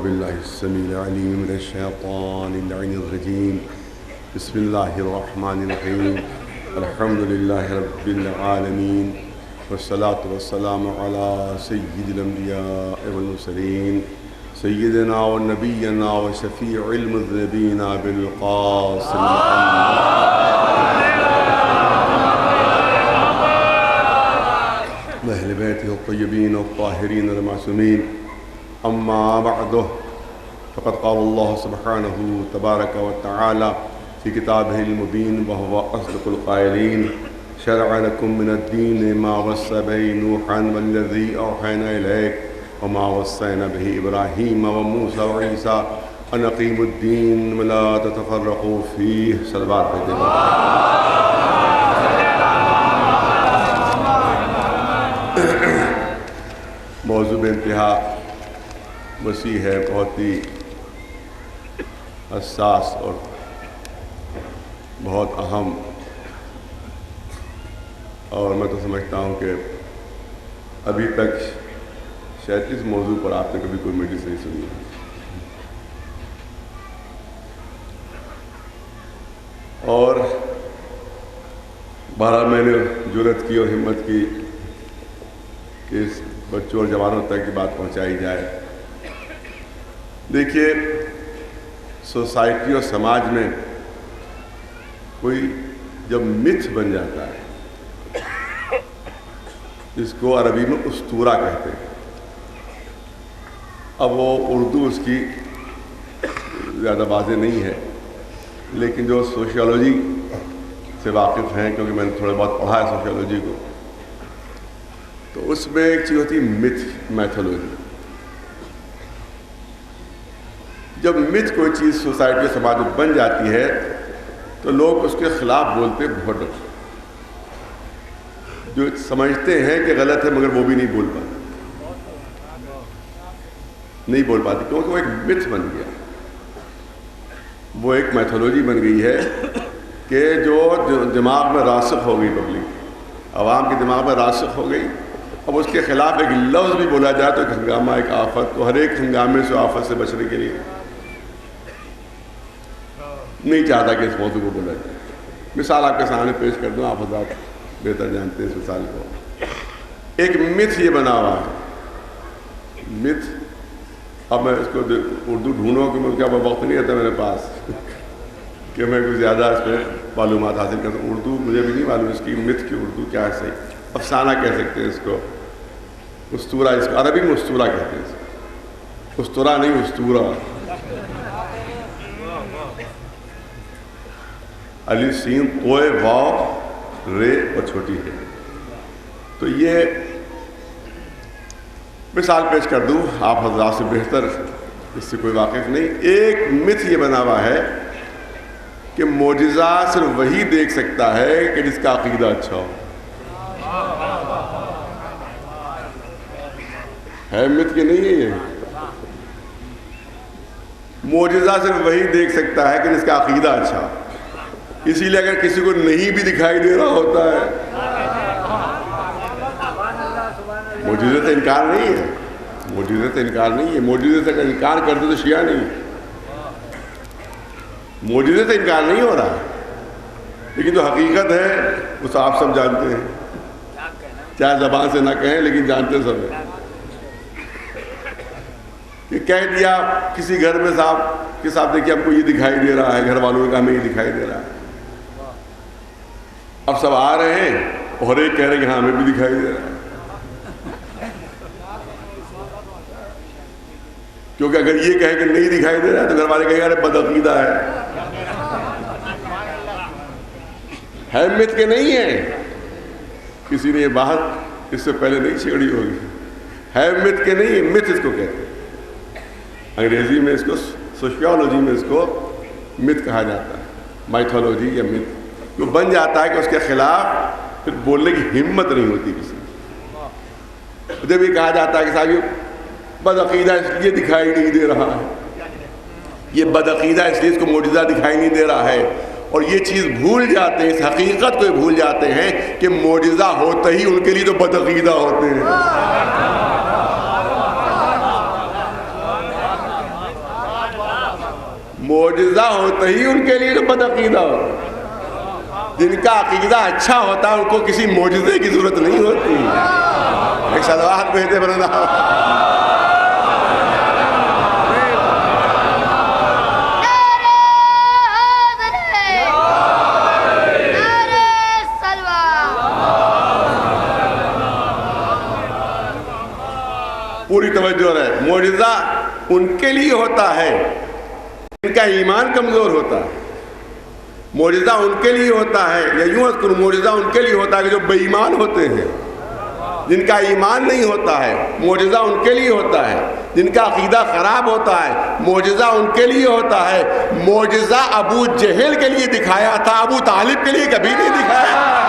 بالله السميع العليم من الشيطان اللعين الرجيم. بسم الله الرحمن الرحيم. الحمد لله رب العالمين والصلاة والسلام على سيد الأنبياء والمرسلين سيدنا ونبينا وشفيع المذنبين بالقاسم وأهل بيته الطيبين الطاهرين المعصومين. أما بعد فقد قال الله سبحانه تبارك وتعالى في كتابه المبين وهو أصدق القائلين: شرع لكم من الدين ما وصى به نوحا والذي أوحينا إليك وما وصينا به إبراهيم وموسى وعيسى أن أقيموا الدين ولا تتفرقوا فيه. صلوات عليه. موضوع بے انتہا وسیع ہے، بہت ہی حساس اور بہت اہم، اور میں تو سمجھتا ہوں کہ ابھی تک شاید اس موضوع پر آپ نے کبھی کوئی میڈیس نہیں سنی. اور بہرحال میں نے جرأت کی اور ہمت کی کہ اس بچوں اور جوانوں تک کی بات پہنچائی جائے. دیکھیے، سوسائٹی اور سماج میں کوئی جب متھ بن جاتا ہے، جس کو عربی میں اسطورہ کہتے ہیں، اب وہ اردو اس کی زیادہ واضح نہیں ہے، لیکن جو سوشیالوجی سے واقف ہیں، کیونکہ میں نے تھوڑا بہت پڑھا ہے سوشیالوجی کو، تو اس میں ایک چیز ہوتی ہے متھ، میتھولوجی. جب متھ کوئی چیز سوسائٹی اور سماج میں بن جاتی ہے تو لوگ اس کے خلاف بولتے بہت ڈرتے، جو سمجھتے ہیں کہ غلط ہے مگر وہ بھی نہیں بول پاتے کیونکہ وہ ایک متھ بن گیا، وہ ایک میتھولوجی بن گئی ہے کہ جو دماغ میں راسخ ہو گئی، پبلک عوام کے دماغ میں راسخ ہو گئی. اب اس کے خلاف ایک لفظ بھی بولا جائے تو ایک ہنگامہ، ایک آفت. تو ہر ایک ہنگامے سے آفت سے بچنے کے لیے نہیں چاہتا کہ اس موضوع کو بولا جائے. مثال آپ کے سامنے پیش کر دوں، آپ حضرات بہتر جانتے ہیں اس مثال کو. ایک متھ یہ بنا ہوا ہے، متھ. اب میں اس کو اردو ڈھونڈوں کہ میں کیا وقت نہیں رہتا میرے پاس کہ میں کچھ زیادہ اس پہ معلومات حاصل کرتا ہوں. اردو مجھے بھی نہیں معلوم اس کی متھ کی اردو کیا ہے صحیح. افسانہ کہہ سکتے ہیں اس کو، اسطورہ، اس کو عربی میں اسطورہ کہتے ہیں. اسطورہ نہیں، اسطورہ. الف سین توئے واو رے اور چھوٹی ہے. تو یہ مثال پیش کر دوں، آپ حضرات سے بہتر اس سے کوئی واقف نہیں. ایک متھ یہ بنا ہوا ہے کہ معجزہ صرف وہی دیکھ سکتا ہے کہ جس کا عقیدہ اچھا ہو. ہے متھ کہ نہیں ہے یہ؟ معجزہ صرف وہی دیکھ سکتا ہے کہ جس کا عقیدہ اچھا. اسی لیے اگر کسی کو نہیں بھی دکھائی دے رہا ہوتا ہے، معجزے سے انکار نہیں ہے، معجزے سے انکار نہیں ہے. معجزے سے اگر انکار کرتے تو شیعہ نہیں. معجزے سے انکار نہیں ہو رہا، لیکن جو حقیقت ہے وہ آپ سب جانتے ہیں، چاہے زبان سے نہ کہیں لیکن جانتے سب ہیں. یہ کہہ دیا کسی گھر میں صاحب کہ صاحب دیکھیے آپ کو یہ دکھائی دے رہا ہے، گھر والوں نے کہا ہمیں یہ دکھائی دے رہا ہے. اب سب آ رہے ہیں اور ایک کہہ رہے ہیں کہ ہاں ہمیں بھی دکھائی دے رہا ہے. کیونکہ اگر یہ کہے کہ نہیں دکھائی دے رہا ہے تو گھر والے کہیں یار بدعقیدہ ہے متھ کے نہیں ہے. کسی نے یہ بات اس سے پہلے نہیں چھیڑی ہوگی. ہے متھ کے نہیں ہے، متھ اس کو کہتے ہیں. انگریزی میں اس کو، سوشیالوجی میں اس کو متھ کہا جاتا ہے، مائتھولوجی یا متھ. جو بن جاتا ہے کہ اس کے خلاف پھر بولنے کی ہمت نہیں ہوتی کسی کی. جب یہ کہا جاتا ہے کہ صاحب یہ بدعقیدہ اس لیے دکھائی نہیں دے رہا ہے، یہ بدعقیدہ اس لیے اس کو معجزہ دکھائی نہیں دے رہا ہے، اور یہ چیز بھول جاتے ہیں، اس حقیقت کو بھول جاتے ہیں کہ معجزہ ہوتا ہی ان کے لیے تو بدعقیدہ ہوتے ہیں. معجزہ ہوتا ہی ان کے لیے جو بدعقیدہ ہوتا ہے. جن کا عقیدہ اچھا ہوتا ہے ان کو کسی معجزے کی ضرورت نہیں ہوتی. ایک صلوات بھیجتے بنا. پوری توجہ رہے. معجزہ ان کے لیے ہوتا ہے جن کا ایمان کمزور ہوتا ہے. معجزہ ان کے لیے ہوتا ہے, یا یوں عرض کروں معجزہ ان کے لیے ہوتا ہے کہ جو بے ایمان ہوتے ہیں, جن کا ایمان نہیں ہوتا ہے. معجزہ ان کے لیے ہوتا ہے جن کا عقیدہ خراب ہوتا ہے. معجزہ ان کے لیے ہوتا ہے. معجزہ ابو جہل کے لیے دکھایا تھا, ابو طالب کے لیے کبھی نہیں دکھایا.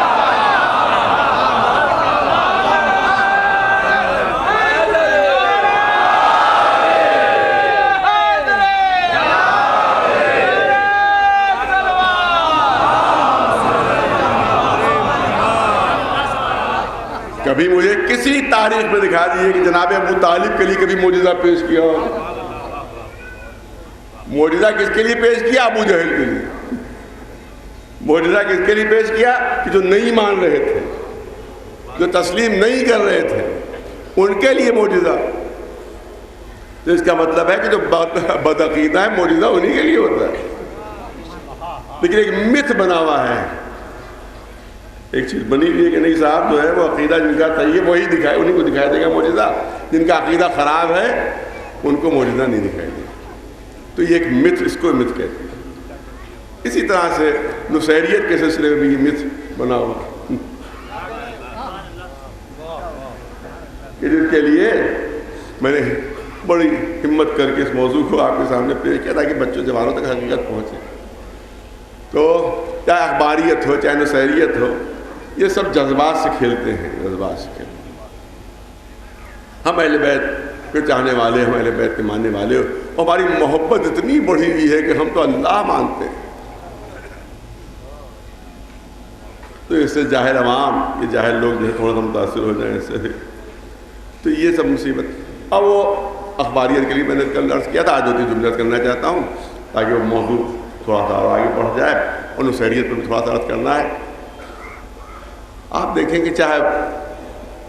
کبھی مجھے کسی تاریخ میں دکھا دیئے کہ جناب ابو طالب کے لیے کبھی معجزہ پیش کیا ہو. معجزہ کس کے لیے پیش کیا؟ ابو جہل کے لیے. معجزہ کس کے لیے پیش کیا؟ کہ جو نہیں مان رہے تھے, جو تسلیم نہیں کر رہے تھے, ان کے لیے معجزہ. تو اس کا مطلب ہے کہ جو بدعقیدہ ہے معجزہ انہی کے لیے ہوتا ہے. لیکن ایک مت بنا ہوا ہے, ایک چیز بنی ہوئی ہے کہ نہیں صاحب جو ہے وہ عقیدہ جن کا صحیح ہے وہی دکھائے, انہیں کو دکھائی دے گا معجزہ. جن کا عقیدہ خراب ہے ان کو معجزہ نہیں دکھائی دے گا. تو یہ ایک مت, اس کو مت کہتے ہیں. اسی طرح سے نصیریت کے سلسلے میں بھی یہ مت بنا ہوا کہ جن کے لیے میں نے بڑی ہمت کر کے اس موضوع کو آپ کے سامنے پیش کیا تاکہ بچوں جوانوں تک حقیقت پہنچے. تو چاہے اخباریت ہو چاہے نصیریت ہو, یہ سب جذبات سے کھیلتے ہیں, جذبات سے کھیلتے ہیں. ہم اہل بیت کے چاہنے والے, ہم اہل بیت کے ماننے والے ہو, ہماری محبت اتنی بڑھی ہوئی ہے کہ ہم تو اللہ مانتے ہیں. تو اس سے جاہل عوام, یہ جاہل لوگ جو ہے تھوڑا سا متاثر ہو جائیں اس سے, تو یہ سب مصیبت. اب وہ اخباریت کے لیے میں نے کل عرض کیا تھا, آج 2-3 جملے کرنا چاہتا ہوں تاکہ وہ موضوع تھوڑا سا آگے بڑھ جائے, اور نصیریت پر بھی تھوڑا سا عرض کرنا ہے. آپ دیکھیں کہ چاہے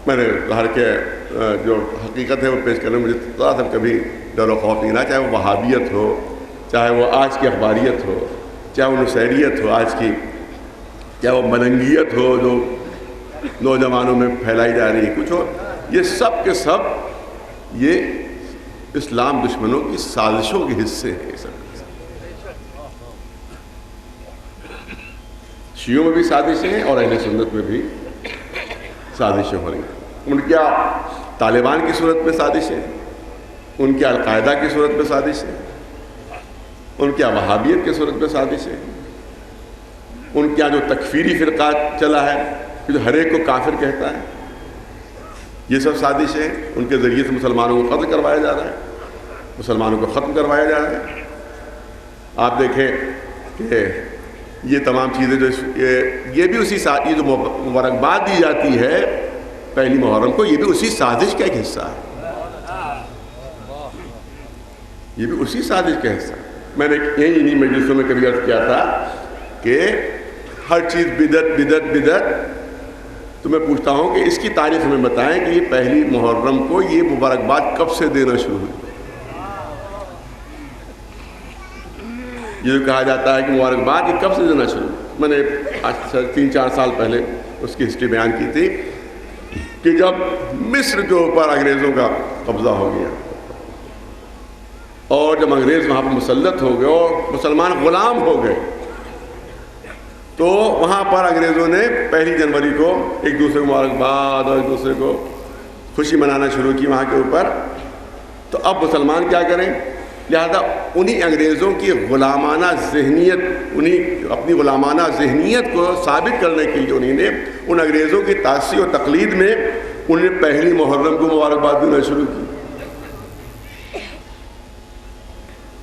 میں نے ظاہر کے جو حقیقت ہے وہ پیش کرنے میں مجھے ذرا سا کبھی ڈر و خوف نہیں رہا, چاہے وہ وہابیت ہو, چاہے وہ آج کی اخباریت ہو, چاہے وہ نصیریت ہو آج کی, چاہے وہ ملنگیت ہو جو نوجوانوں میں پھیلائی جا رہی ہے, کچھ ہو, یہ سب کے سب یہ اسلام دشمنوں کی سازشوں کے حصے ہیں. یہ سب شیعوں میں بھی سازشیں ہیں اور اہل سنت میں بھی سازشیں ہو رہی ہیں. ان کیا طالبان کی صورت میں سازشیں ہیں, ان کیا القاعدہ کی صورت میں سازشیں ہیں, ان کیا وہابیت کی صورت میں سازشیں ہیں, ان کیا جو تکفیری فرقہ چلا ہے کہ جو ہر ایک کو کافر کہتا ہے, یہ سب سازشیں ہیں. ان کے ذریعے سے مسلمانوں کو قتل کروایا جا رہا ہے, مسلمانوں کو ختم کروایا جا رہا ہے. آپ دیکھیں کہ یہ تمام چیزیں جو یہ بھی اسی یہ جو مبارکباد دی جاتی ہے پہلی محرم کو, یہ بھی اسی سازش کا ایک حصہ ہے. یہ بھی اسی سازش کا حصہ ہے. میں نے انہی مجلسوں میں کبھی عرض کیا تھا کہ ہر چیز بدعت بدعت بدعت. تو میں پوچھتا ہوں کہ اس کی تاریخ ہمیں بتائیں کہ یہ پہلی محرم کو یہ مبارکباد کب سے دینا شروع ہوئی. یہ جو کہا جاتا ہے کہ مبارکباد یہ کب سے دینا شروع, میں نے آج 3-4 سال پہلے اس کی ہسٹری بیان کی تھی کہ جب مصر کے اوپر انگریزوں کا قبضہ ہو گیا اور جب انگریز وہاں پر مسلط ہو گئے اور مسلمان غلام ہو گئے, تو وہاں پر انگریزوں نے 1 جنوری کو ایک دوسرے کو مبارکباد اور ایک دوسرے کو خوشی منانا شروع کی وہاں کے اوپر. تو اب مسلمان کیا کریں, لہذا انہی انگریزوں کی غلامانہ ذہنیت, انہی اپنی غلامانہ ذہنیت کو ثابت کرنے کے لیے انہوں نے ان انگریزوں کی تاثیر و تقلید میں انہوں نے پہلی محرم کو مبارکباد دینا شروع کی.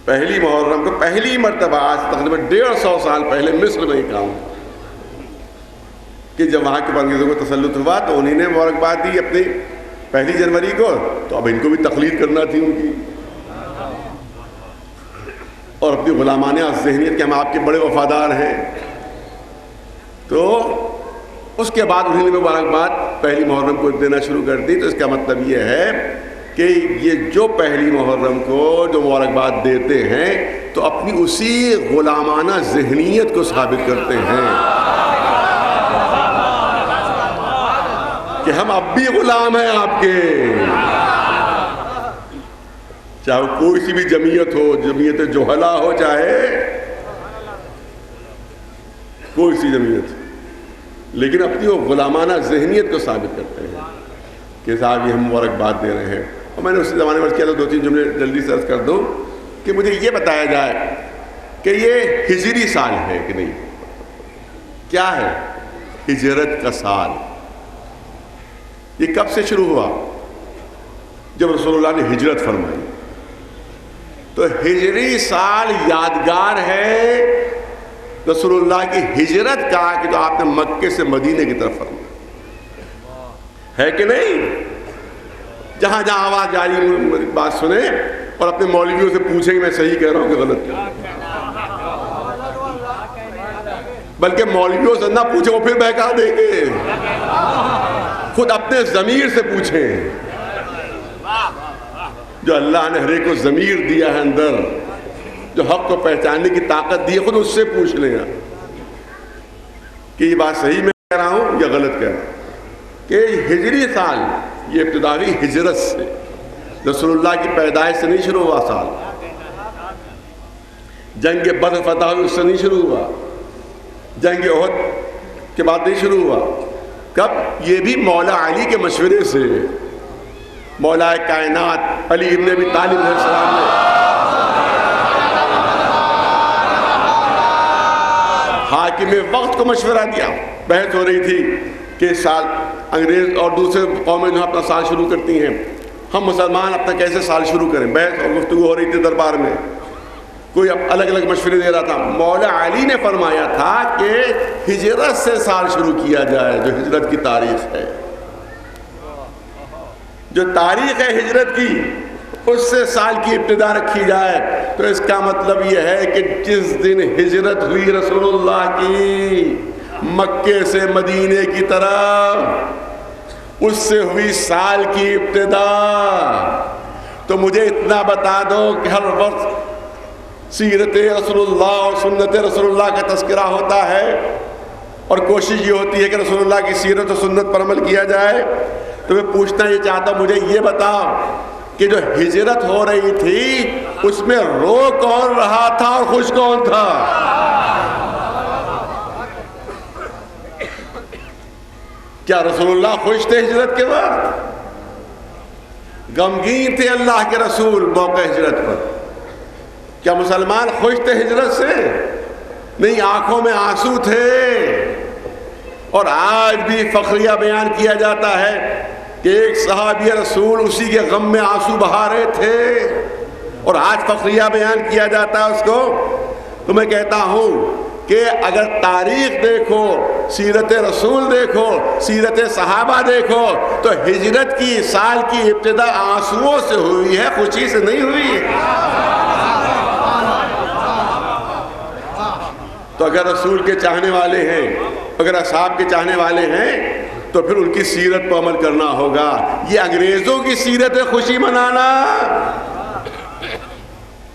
پہلی محرم کو پہلی مرتبہ آج تقریباً 150 سال پہلے مصر میں یہ کام کہ جب وہاں کے انگریزوں کو تسلط ہوا تو انہوں نے مبارکباد دی اپنی 1 جنوری کو, تو اب ان کو بھی تقلید کرنا تھی ان کی. اور اپنی غلامانہ ذہنیت کہ ہم آپ کے بڑے وفادار ہیں. تو اس کے بعد انہوں نے مبارکباد پہلی محرم کو دینا شروع کر دی. تو اس کا مطلب یہ ہے کہ یہ جو پہلی محرم کو جو مبارکباد دیتے ہیں تو اپنی اسی غلامانہ ذہنیت کو ثابت کرتے ہیں کہ ہم اب بھی غلام ہیں آپ کے. چاہے کوئی سی بھی جمعیت ہو, جمعیت جوہلا ہو, چاہے کوئی سی جمعیت, لیکن اپنی وہ غلامانہ ذہنیت کو ثابت کرتے ہیں کہ صاحب یہ ہم مبارکباد دے رہے ہیں. اور میں نے اسی زمانے میں کیا تھا, 2-3 جملے جلدی سے عرض کر دوں کہ مجھے یہ بتایا جائے کہ یہ ہجری سال ہے کہ نہیں. کیا ہے ہجرت کا سال؟ یہ کب سے شروع ہوا؟ جب رسول اللہ نے ہجرت فرمائی. تو ہجری سال یادگار ہے رسول اللہ کی ہجرت کا کہ جو آپ نے مکے سے مدینے کی طرف فرمایا ہے کہ نہیں. جہاں جہاں آواز جاری بات سنیں اور اپنے مولویوں سے پوچھیں کہ میں صحیح کہہ رہا ہوں کہ غلط کہہ رہا ہوں. بلکہ مولویوں سے نہ پوچھیں, وہ پھر بہکا دیں گے. خود اپنے ضمیر سے پوچھیں. جو اللہ نے ہر ایک کو ضمیر دیا ہے اندر, جو حق کو پہچاننے کی طاقت دی ہے, خود اس سے پوچھ لیں کہ یہ بات صحیح میں کہہ رہا ہوں یا غلط کہہ رہا ہوں. کہ ہجری سال یہ ابتدا ہوئی ہجرت سے, رسول اللہ کی پیدائش سے نہیں شروع ہوا سال. جنگ بدر فتح ہوئی اس سے نہیں شروع ہوا, جنگ احد کے بعد نہیں شروع ہوا. کب؟ یہ بھی مولا علی کے مشورے سے. مولا کائنات علی ابن ابی طالب علیہ السلام نے حاکم وقت کو مشورہ دیا. بحث ہو رہی تھی کہ سال انگریز اور دوسرے قومیں جو اپنا سال شروع کرتی ہیں, ہم مسلمان اپنا کیسے سال شروع کریں. بحث اور گفتگو ہو رہی تھی دربار میں, کوئی الگ الگ مشورے دے رہا تھا. مولا علی نے فرمایا تھا کہ ہجرت سے سال شروع کیا جائے, جو ہجرت کی تاریخ ہے, جو تاریخ ہے ہجرت کی, اس سے سال کی ابتدا رکھی جائے. تو اس کا مطلب یہ ہے کہ جس دن ہجرت ہوئی رسول اللہ کی مکے سے مدینے کی طرف, اس سے ہوئی سال کی ابتدا. تو مجھے اتنا بتا دو کہ ہر وقت سیرت رسول اللہ اور سنت رسول اللہ کا تذکرہ ہوتا ہے, اور کوشش یہ ہوتی ہے کہ رسول اللہ کی سیرت و سنت پر عمل کیا جائے. تو میں پوچھنا یہ چاہتا ہوں, مجھے یہ بتاؤ کہ جو ہجرت ہو رہی تھی اس میں رو کون رہا تھا اور خوش کون تھا؟ کیا رسول اللہ خوش تھے ہجرت کے وقت؟ غمگین تھے اللہ کے رسول موقع ہجرت پر؟ کیا مسلمان خوش تھے ہجرت سے؟ نہیں, آنکھوں میں آنسو تھے. اور آج بھی فخریہ بیان کیا جاتا ہے کہ ایک صحابی رسول اسی کے غم میں آنسو بہا رہے تھے, اور آج فخریہ بیان کیا جاتا ہے اس کو. تو میں کہتا ہوں کہ اگر تاریخ دیکھو, سیرت رسول دیکھو, سیرت صحابہ دیکھو, تو ہجرت کی سال کی ابتدا آنسوؤں سے ہوئی ہے, خوشی سے نہیں ہوئی ہے. تو اگر رسول کے چاہنے والے ہیں, اگر اصحاب کے چاہنے والے ہیں, تو پھر ان کی سیرت پر عمل کرنا ہوگا. یہ انگریزوں کی سیرت ہے خوشی منانا.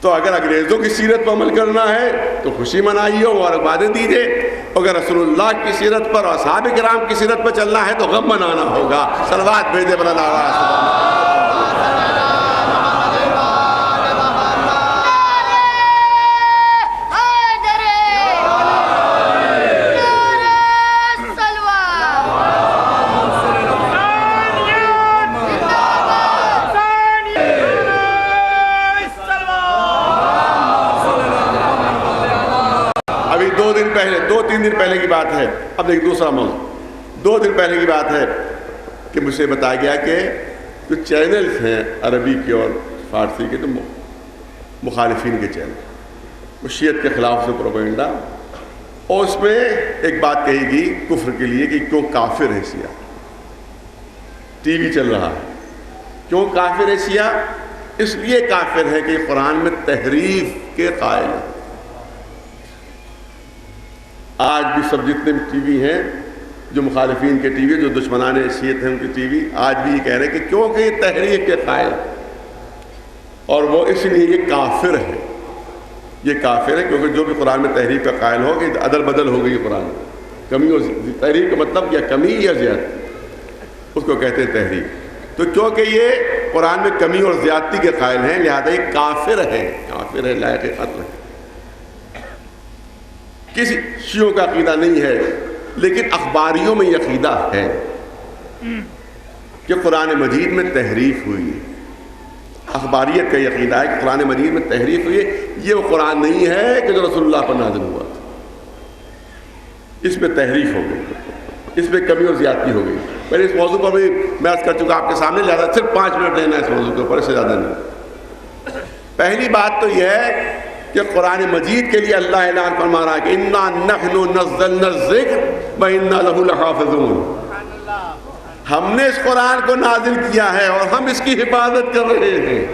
تو اگر انگریزوں کی سیرت پر عمل کرنا ہے تو خوشی منائیے, مبارکبادیں دیجیے. اگر رسول اللہ کی سیرت پر اور اصحاب کرام کی سیرت پر چلنا ہے تو غم منانا ہوگا. صلوات بھیجے بنا اللہ. دو-تین دن پہلے کی بات ہے. اب ایک دوسرا موضوع, 2 دن پہلے کی بات ہے کہ مجھ سے بتایا گیا کہ جو چینلز ہیں عربی کے اور فارسی کے, تو مخالفین کے چینل, وہ شیعت کے خلاف سے پروپیگنڈا, اور اس میں ایک بات کہی گی کفر کے لیے کہ کیوں کافر ہے شیعہ. ٹی وی چل رہا ہے, کیوں کافر ہے شیعہ؟ اس لیے کافر ہے کہ قرآن میں تحریف کے قائل ہیں۔ آج بھی سب جتنے بھی ٹی وی ہیں، جو مخالفین کے ٹی وی، جو دشمنان شیعت ہیں ان کی ٹی وی، آج بھی یہ کہہ رہے ہیں کہ کیونکہ یہ تحریف کے قائل ہے، اور وہ اس لیے یہ کافر ہے۔ یہ کافر ہے کیونکہ جو بھی قرآن میں تحریف کا قائل ہو کہ عدل بدل ہو گئی قرآن میں، کمی اور تحریف کا مطلب کیا؟ کمی یا زیادتی، اس کو کہتے ہیں تحریف۔ تو کیونکہ یہ قرآن میں کمی اور زیادتی کے قائل ہیں، لہذا یہ کافر ہے، کافر ہے، لائق قتل ہے۔ کسی شیعوں کا عقیدہ نہیں ہے، لیکن اخباریوں میں یہ عقیدہ ہے کہ قرآن مجید میں تحریف ہوئی ہے۔ اخباریت کا یہ عقیدہ ہے کہ قرآن مجید میں تحریف ہوئی ہے، یہ وہ قرآن نہیں ہے کہ جو رسول اللہ پر نازل ہوا تھا، اس میں تحریف ہو گئی، اس میں کمی اور زیادتی ہو گئی۔ پہلے اس موضوع پر بھی میں عرض کر چکا آپ کے سامنے، زیادہ صرف 5 منٹ لینا ہے اس موضوع کے اوپر، اس سے زیادہ نہیں۔ پہلی بات تو یہ ہے کہ قرآن مجید کے لیے اللہ اعلان فرما رہا ہے کہ اِنَّا نَحْنُ نَزَّلْنَا الذِّكْرَ وَإِنَّا لَهُ لَحَافِظُونَ، ہم نے اس قرآن کو نازل کیا ہے اور ہم اس کی حفاظت کر رہے ہیں۔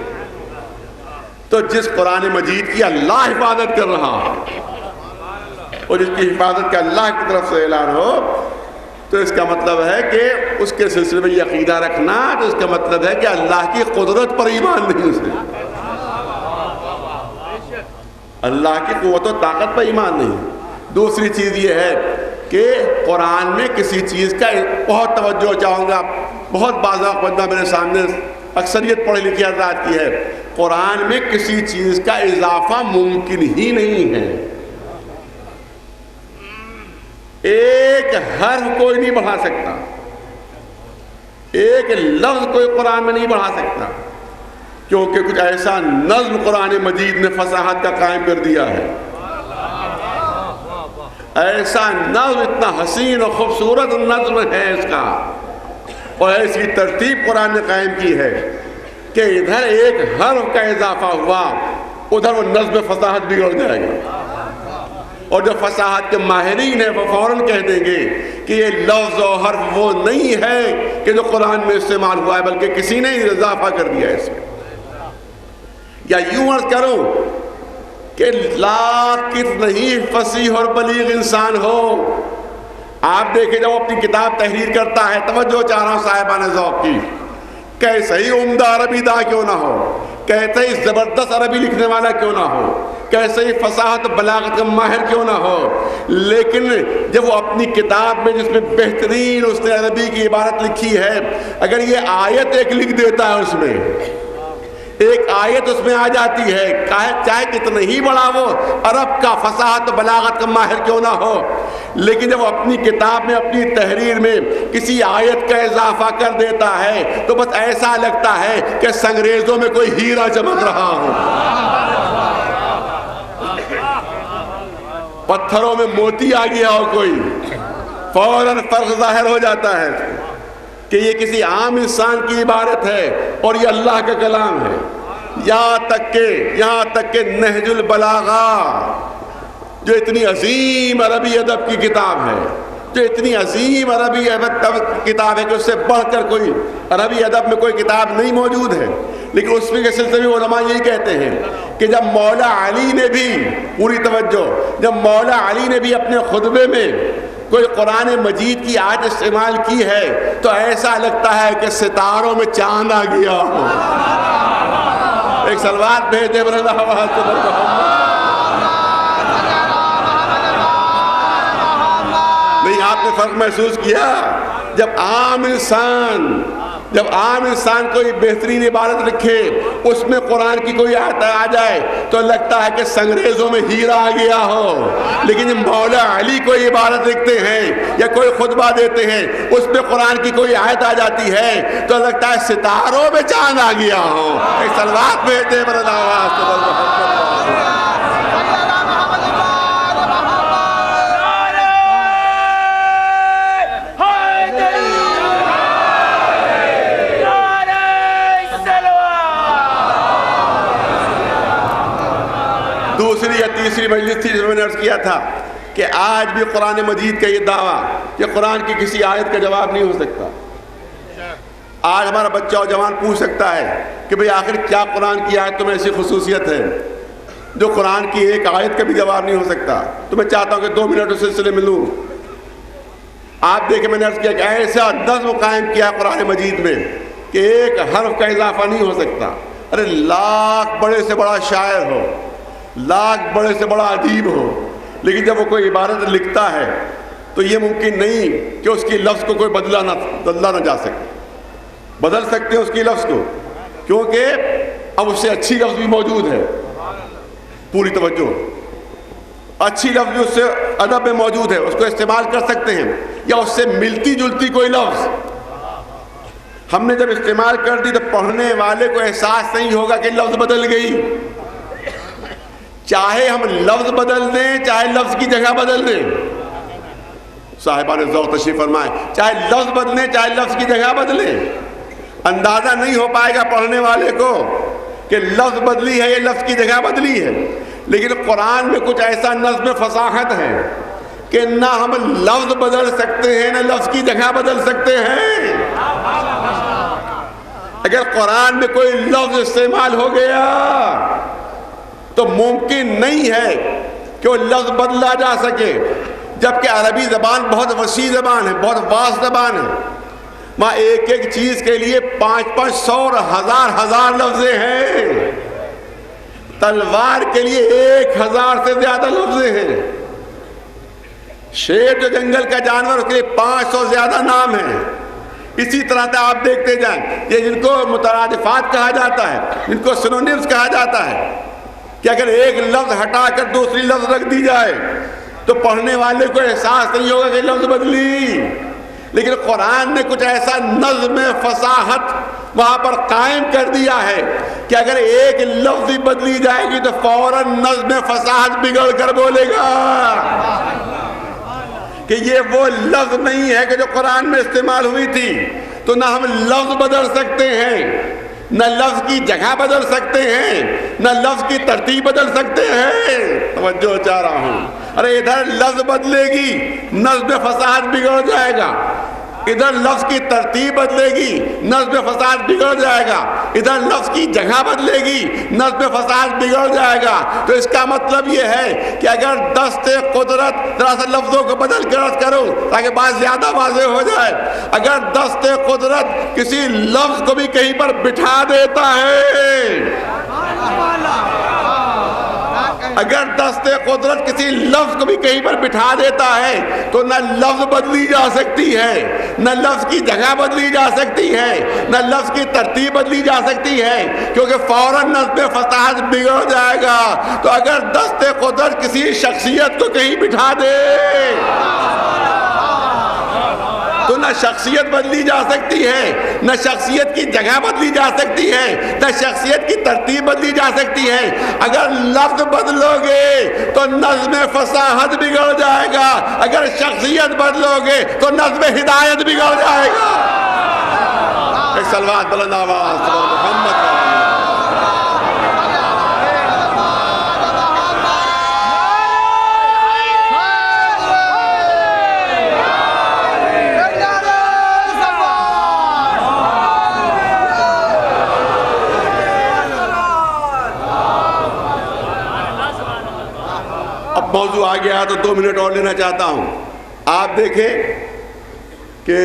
تو جس قرآن مجید کی اللہ حفاظت کر رہا ہے اور جس کی حفاظت کا اللہ کی طرف سے اعلان ہو، تو اس کا مطلب ہے کہ اس کے سلسلے میں یہ عقیدہ رکھنا، تو اس کا مطلب ہے کہ اللہ کی قدرت پر ایمان نہیں، اسے اللہ کی قوت و طاقت پر ایمان نہیں۔ دوسری چیز یہ ہے کہ قرآن میں کسی چیز کا بہت توجہ چاہوں گا، بہت بازا بندہ میرے سامنے اکثریت پڑھے لکھے حضرات کی ہے، قرآن میں کسی چیز کا اضافہ ممکن ہی نہیں ہے۔ ایک حرف کوئی نہیں بڑھا سکتا، ایک لفظ کوئی قرآن میں نہیں بڑھا سکتا، کیونکہ کچھ ایسا نظم قرآن مجید نے فصاحت کا قائم کر دیا ہے، ایسا نظم، اتنا حسین اور خوبصورت نظم ہے اس کا، اور ایسی ترتیب قرآن نے قائم کی ہے کہ ادھر ایک حرف کا اضافہ ہوا، ادھر وہ نظم فصاحت بگڑ جائے گا، اور جو فصاحت کے ماہرین ہیں وہ فوراً کہہ دیں گے کہ یہ لفظ و حرف وہ نہیں ہے کہ جو قرآن میں استعمال ہوا ہے، بلکہ کسی نے اضافہ کر دیا ہے اس میں۔ یا یوں عرض کروں کہ لاکھ کتنا ہی فصیح اور بلیغ انسان ہو، آپ دیکھیں جب وہ اپنی کتاب تحریر کرتا ہے، توجہ چاہ رہا ہوں صاحبان ذوق کی، کیسے ہی عمدہ عربی داں کیوں نہ ہو، کیسے ہی زبردست عربی لکھنے والا کیوں نہ ہو، کیسے ہی فصاحت بلاغت کا ماہر کیوں نہ ہو، لیکن جب وہ اپنی کتاب میں جس میں بہترین اس نے عربی کی عبارت لکھی ہے، اگر یہ آیت ایک لکھ دیتا ہے، اس میں ایک آیت اس میں آ جاتی ہے، چاہے کتنا ہی بڑا وہ عرب کا فصاحت و بلاغت کا ماہر کیوں نہ ہو، لیکن جب وہ اپنی کتاب میں، اپنی تحریر میں کسی آیت کا اضافہ کر دیتا ہے تو بس ایسا لگتا ہے کہ سنگریزوں میں کوئی ہیرا چمک رہا ہو، پتھروں میں موتی آ گیا ہو کوئی، فوراً فرق ظاہر ہو جاتا ہے کہ یہ کسی عام انسان کی عبارت ہے اور یہ اللہ کا کلام ہے۔ یہاں تک کہ نہج البلاغہ جو اتنی عظیم عربی ادب کی کتاب ہے، جو اتنی عظیم عربی ادب کتاب ہے کہ اس سے بڑھ کر کوئی عربی ادب میں کوئی کتاب نہیں موجود ہے، لیکن اس میں کے سلسلے میں علماء یہی کہتے ہیں کہ جب مولا علی نے بھی، پوری توجہ، جب مولا علی نے بھی اپنے خطبے میں کوئی قرآن مجید کی آیت استعمال کی ہے تو ایسا لگتا ہے کہ ستاروں میں چاند آ گیا ہو۔ ایک صلوات بھیجتے بر اللہ نہیں، آپ نے فرق محسوس کیا؟ جب عام انسان کوئی بہترین عبارت لکھے، اس میں قرآن کی کوئی آیت آ جائے تو لگتا ہے کہ سنگریزوں میں ہیرا آ گیا ہو، لیکن جب مولا علی کوئی عبارت لکھتے ہیں یا کوئی خطبہ دیتے ہیں، اس میں قرآن کی کوئی آیت آ جاتی ہے تو لگتا ہے ستاروں میں چاند آ گیا ہو۔ ایک صلوات بھیجتے ہیں بر دوسری یا تیسری مجلس تھی جس میں نے عرض کیا تھا کہ آج بھی قرآن مجید کا یہ دعویٰ کہ قرآن کی کسی آیت کا جواب نہیں ہو سکتا، آج ہمارا بچہ اور جوان پوچھ سکتا ہے کہ بھئی آخر کیا قرآن کی آیت میں ایسی خصوصیت ہے جو قرآن کی ایک آیت کا بھی جواب نہیں ہو سکتا؟ تو میں چاہتا ہوں کہ 2 منٹ اس سلسلے میں لوں. آپ دیکھیں میں نے عرض کیا کہ ایسا نظم قائم کیا قرآن مجید میں کہ ایک حرف کا اضافہ نہیں ہو سکتا. ارے لاکھ بڑے سے بڑا شاعر ہو، لاکھ بڑے سے بڑا ادیب ہو، لیکن جب وہ کوئی عبارت لکھتا ہے تو یہ ممکن نہیں کہ اس کی لفظ کو کوئی بدلا نہ جا سکے. بدل سکتے ہیں اس کی لفظ کو، کیونکہ اب اس سے اچھی لفظ بھی موجود ہے. پوری توجہ، اچھی لفظ بھی اس سے ادب میں موجود ہے، اس کو استعمال کر سکتے ہیں. یا اس سے ملتی جلتی کوئی لفظ ہم نے جب استعمال کر دی تو پڑھنے والے کو احساس نہیں ہوگا کہ لفظ بدل گئی. چاہے ہم لفظ بدل دیں، چاہے لفظ کی جگہ بدل دیں، صاحبان ذوق تشریف فرمائیں، چاہے لفظ بدلیں چاہے لفظ کی جگہ بدلیں، اندازہ نہیں ہو پائے گا پڑھنے والے کو کہ لفظ بدلی ہے یا لفظ کی جگہ بدلی ہے. لیکن قرآن میں کچھ ایسا نظم فصاحت ہے کہ نہ ہم لفظ بدل سکتے ہیں نہ لفظ کی جگہ بدل سکتے ہیں. اگر قرآن میں کوئی لفظ استعمال ہو گیا تو ممکن نہیں ہے کہ وہ لفظ بدلا جا سکے. جبکہ عربی زبان بہت وسیع زبان ہے، بہت واسط زبان ہے. وہاں ایک ایک چیز کے لیے 500 اور ہزار لفظ ہیں. تلوار کے لیے 1000 سے زیادہ لفظ ہیں. شیر جو جنگل کا جانور، اس کے لیے 500 زیادہ نام ہیں. اسی طرح سے آپ دیکھتے جائیں، یہ جن کو مترادفات کہا جاتا ہے، جن کو سنونیمز کہا جاتا ہے، کہ اگر ایک لفظ ہٹا کر دوسری لفظ رکھ دی جائے تو پڑھنے والے کو احساس نہیں ہوگا کہ لفظ بدلی. لیکن قرآن نے کچھ ایسا نظم فصاحت وہاں پر قائم کر دیا ہے کہ اگر ایک لفظ بدلی جائے گی تو فوراً نظم فصاحت بگڑ کر بولے گا کہ یہ وہ لفظ نہیں ہے کہ جو قرآن میں استعمال ہوئی تھی. تو نہ ہم لفظ بدل سکتے ہیں، نہ لفظ کی جگہ بدل سکتے ہیں، نہ لفظ کی ترتیب بدل سکتے ہیں. توجہ چاہ رہا ہوں. ارے ادھر لفظ بدلے گی نظم فصاحت بگڑ جائے گا، ادھر لفظ کی ترتیب بدلے گی نظم فصاحت بگڑ جائے گا، ادھر لفظ کی جگہ بدلے گی نظم فصاحت بگڑ جائے گا. تو اس کا مطلب یہ ہے کہ اگر دست قدرت، ذرا سا لفظوں کو بدل کر عرض کرو تاکہ بات زیادہ واضح ہو جائے، اگر دست قدرت کسی لفظ کو بھی کہیں پر بٹھا دیتا ہے، اگر دست قدرت کسی لفظ کو بھی کہیں پر بٹھا دیتا ہے تو نہ لفظ بدلی جا سکتی ہے، نہ لفظ کی جگہ بدلی جا سکتی ہے، نہ لفظ کی ترتیب بدلی جا سکتی ہے، کیونکہ فوراً نظم فصاحت بگڑ جائے گا. تو اگر دست قدرت کسی شخصیت کو کہیں بٹھا دے تو نہ شخصیت بدلی جا سکتی ہے، نہ شخصیت کی جگہ بدلی جا سکتی ہے، نہ شخصیت کی ترتیب بدلی جا سکتی ہے. اگر لفظ بدلو گے تو نظم فصاحت بگڑ جائے گا، اگر شخصیت بدلو گے تو نظم ہدایت بگڑ جائے گا. ایک صلوات بلند آواز محمد. موضوع آ گیا تو 2 منٹ اور لینا چاہتا ہوں. آپ دیکھیں کہ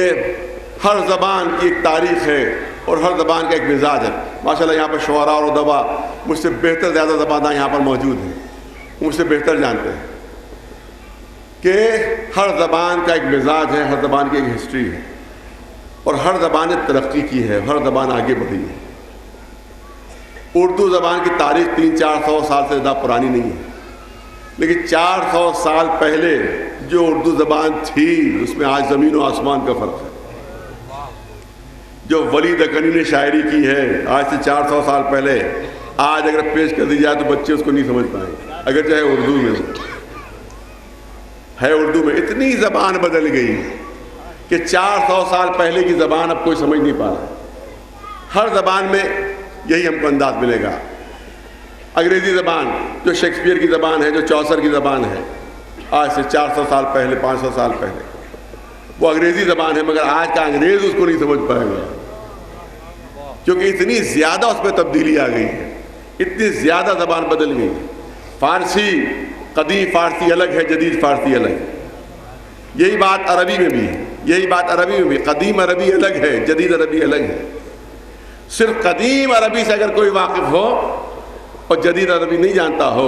ہر زبان کی ایک تاریخ ہے اور ہر زبان کا ایک مزاج ہے. ماشاءاللہ یہاں پر شعراء اور ادباء مجھ سے بہتر زیادہ زبانیں یہاں پر موجود ہیں، مجھ سے بہتر جانتے ہیں کہ ہر زبان کا ایک مزاج ہے، ہر زبان کی ایک ہسٹری ہے، اور ہر زبان نے ترقی کی ہے، ہر زبان آگے بڑھی ہے. اردو زبان کی تاریخ 300-400 سال سے زیادہ پرانی نہیں ہے، لیکن 400 سال پہلے جو اردو زبان تھی اس میں آج زمین و آسمان کا فرق ہے. جو ولی دکنی نے شاعری کی ہے آج سے 400 سال پہلے، آج اگر پیش کر دی جائے تو بچے اس کو نہیں سمجھ پائیں گے، اگر چاہے اردو میں ہے. اردو میں اتنی زبان بدل گئی کہ 400 سال پہلے کی زبان اب کوئی سمجھ نہیں پا رہا. ہر زبان میں یہی ہم کو انداز ملے گا. انگریزی زبان جو شیکسپیئر کی زبان ہے، جو چوسر کی زبان ہے، آج سے 400 سال پہلے، 500 سال پہلے وہ انگریزی زبان ہے، مگر آج کا انگریز اس کو نہیں سمجھ پائے گا. کیونکہ اتنی زیادہ اس میں تبدیلی آ گئی ہے، اتنی زیادہ زبان بدل گئی ہے۔ فارسی، قدیم فارسی الگ ہے، جدید فارسی الگ ہے۔ یہی بات عربی میں بھی ہے، یہی بات عربی میں بھی، قدیم عربی الگ ہے، جدید عربی الگ ہے۔ صرف قدیم عربی سے اگر کوئی واقف ہو اور جدید عربی نہیں جانتا ہو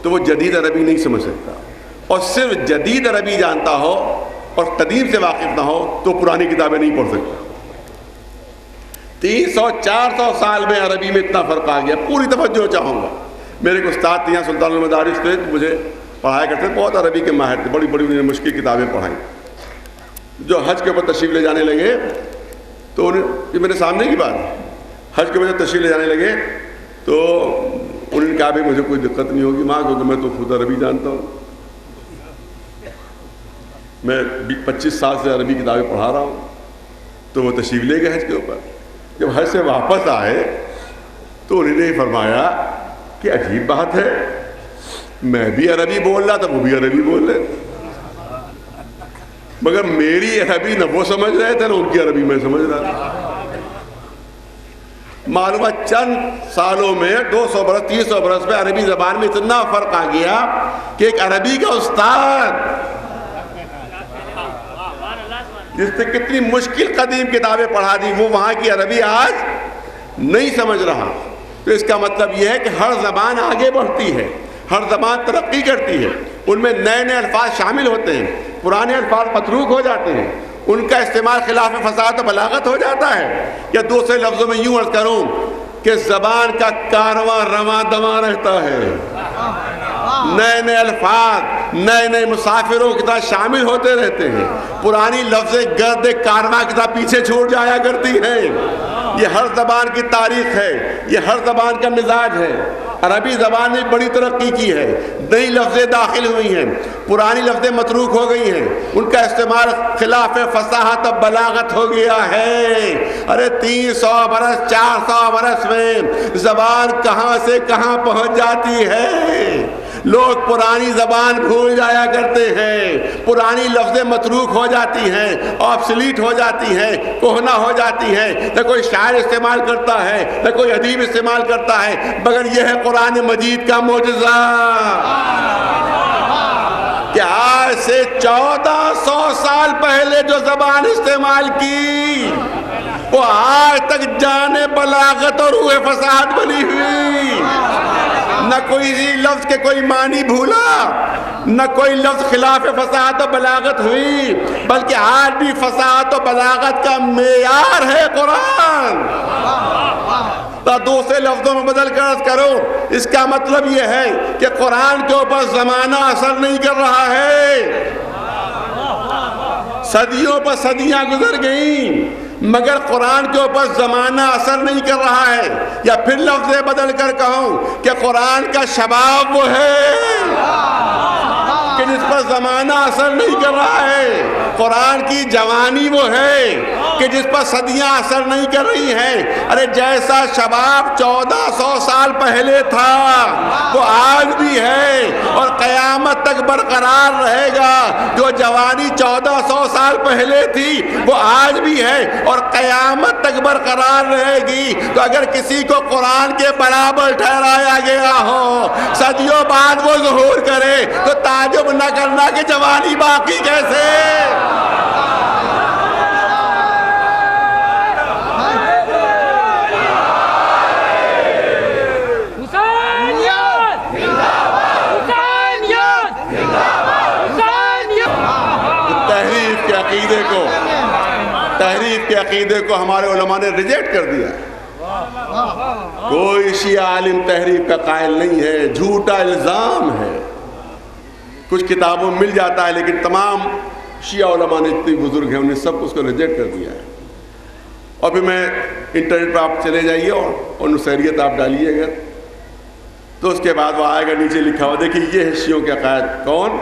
تو وہ جدید عربی نہیں سمجھ سکتا، اور صرف جدید عربی جانتا ہو اور قدیم سے واقف نہ ہو تو پرانی کتابیں نہیں پڑھ سکتا۔ 300-400 سال میں عربی میں اتنا فرق آ گیا۔ پوری توجہ چاہوں گا۔ میرے کو استاد تھے یہاں سلطان المدارس تھے، مجھے پڑھایا کرتے، بہت عربی کے ماہر تھے، بڑی بڑی انہوں نے مشکل کتابیں پڑھائیں۔ جو حج کے اوپر تشریف لے جانے لگے تو یہ میرے سامنے کی بات ہے، حج کے اوپر تشریف لے جانے لگے تو انہوں نے کہا بھی مجھے کوئی دقت نہیں ہوگی ماں، کیونکہ میں تو خود عربی جانتا ہوں، میں 25 سال سے عربی کتابیں پڑھا رہا ہوں۔ تو وہ تشریف لے گئے حج کے اوپر۔ جب حج سے واپس آئے تو انہوں نے فرمایا کہ عجیب بات ہے، میں بھی عربی بول رہا تھا، وہ بھی عربی بول رہے تھے، مگر میری عربی نہ وہ سمجھ رہے تھے نہ ان کی عربی میں سمجھ رہا تھا۔ معلوم ہے چند سالوں میں 200 برس 300 برس میں عربی زبان میں اتنا فرق آ گیا کہ ایک عربی کا استاد جس نے کتنی مشکل قدیم کتابیں پڑھا دی، وہ وہاں کی عربی آج نہیں سمجھ رہا۔ تو اس کا مطلب یہ ہے کہ ہر زبان آگے بڑھتی ہے، ہر زبان ترقی کرتی ہے، ان میں نئے نئے الفاظ شامل ہوتے ہیں، پرانے الفاظ متروک ہو جاتے ہیں، ان کا استعمال خلاف فصاحت و بلاغت ہو جاتا ہے۔ یا دوسرے لفظوں میں یوں عرض کروں کہ زبان کا کارواں رواں دواں رہتا ہے، نئے نئے الفاظ نئے نئے مسافروں کے ساتھ شامل ہوتے رہتے ہیں، پرانی لفظیں گرد کارواں کے ساتھ پیچھے چھوٹ جایا کرتی ہیں۔ یہ ہر زبان کی تاریخ ہے، یہ ہر زبان کا مزاج ہے۔ عربی زبان نے بڑی ترقی کی ہے، نئی لفظیں داخل ہوئی ہیں، پرانی لفظیں متروک ہو گئی ہیں، ان کا استعمال خلاف فصاحت و بلاغت ہو گیا ہے۔ ارے 300 برس 400 برس میں زبان کہاں سے کہاں پہنچ جاتی ہے۔ لوگ پرانی زبان بھول جایا کرتے ہیں، پرانی لفظیں متروک ہو جاتی ہیں، آبسلیٹ ہو جاتی ہیں، کہنا ہو جاتی ہیں، نہ کوئی شاعر استعمال کرتا ہے نہ کوئی ادیب استعمال کرتا ہے، مگر یہ ہے قرآن مجید کا معجزہ کہ آج سے 1400 سال پہلے جو زبان استعمال کی وہ آج تک جانے بلاغت اور روح فصاحت بنی ہوئی، نہ کوئی لفظ کے کوئی معنی بھولا، نہ کوئی لفظ خلاف فصاحت و بلاغت ہوئی، بلکہ آج بھی فصاحت و بلاغت کا معیار ہے قرآن۔ تو دوسرے لفظوں میں بدل کر عرض کرو، اس کا مطلب یہ ہے کہ قرآن کے اوپر زمانہ اثر نہیں کر رہا ہے۔ صدیوں پر صدیاں گزر گئیں مگر قرآن کے اوپر زمانہ اثر نہیں کر رہا ہے۔ یا پھر لفظ بدل کر کہوں کہ قرآن کا شباب وہ ہے کہ جس پر زمانہ اثر نہیں کر رہا ہے، قرآن کی جوانی وہ ہے کہ جس پر صدیاں اثر نہیں کر رہی ہیں۔ ارے جیسا شباب 1400 سال پہلے تھا وہ آج بھی ہے اور قیامت تک برقرار رہے گا۔ جو جوانی 1400 سال پہلے تھی وہ آج بھی ہے اور قیامت تک برقرار رہے گی۔ تو اگر کسی کو قرآن کے برابر ٹھہرایا گیا ہو، صدیوں بعد وہ ظہور کرے تو تعجب نہ کرنا کہ جوانی باقی کیسے۔ تحریف کے عقیدے کو ہمارے علماء نے ریجیکٹ کر دیا ہے۔ کوئی شیعہ عالم تحریف کا قائل نہیں ہے، جھوٹا الزام ہے۔ کچھ کتابوں میں مل جاتا ہے لیکن تمام شیعہ علماء نے اتنی بزرگ ہیں، انہیں سب اس کو ریجیکٹ کر دیا ہے۔ اور پھر میں انٹرنیٹ پہ آپ چلے جائیے اور نصیریت آپ ڈالیے گا تو اس کے بعد وہ آئے گا، نیچے لکھا ہوا دیکھیے یہ ہے شیعوں کے عقائد۔ کون؟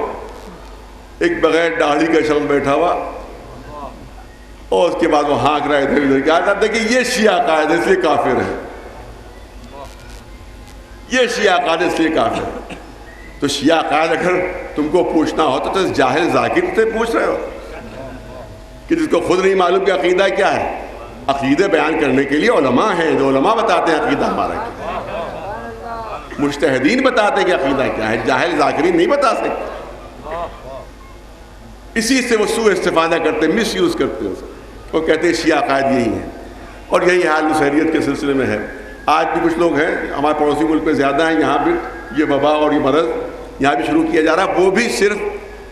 ایک بغیر داڑھی کا شخص بیٹھا ہوا اور اس کے بعد وہ ہانک رہا ہے ادھر ادھر کیا کہتے ہیں کہ یہ شیعہ عقائد اس لیے کافر ہے، یہ شیعہ عقائد اس لیے کافر ہے۔ تو شیعہ عقائد اگر تم کو پوچھنا ہو تو اس جاہل ذاکر سے پوچھ رہے ہو کہ جس کو خود نہیں معلوم کہ عقیدہ کیا ہے۔ عقیدے بیان کرنے کے لیے علماء ہیں، جو علماء بتاتے ہیں عقیدہ ہمارا کیا ہے، مجتہدین بتاتے ہیں کہ عقیدہ کیا ہے، جاہل ذاکرین نہیں بتا سکتے۔ اسی سے وہ سوء استفادہ کرتے ہیں، مس یوز کرتے ہیں، وہ کہتے ہیں شیعہ عقائد یہی ہیں، اور یہی حال نصیریت کے سلسلے میں ہے۔ آج بھی کچھ لوگ ہیں ہمارے پڑوسی ملک میں زیادہ ہیں، یہاں بھی یہ وبا اور یہ مرض یہاں بھی شروع کیا جا رہا ہے، وہ بھی صرف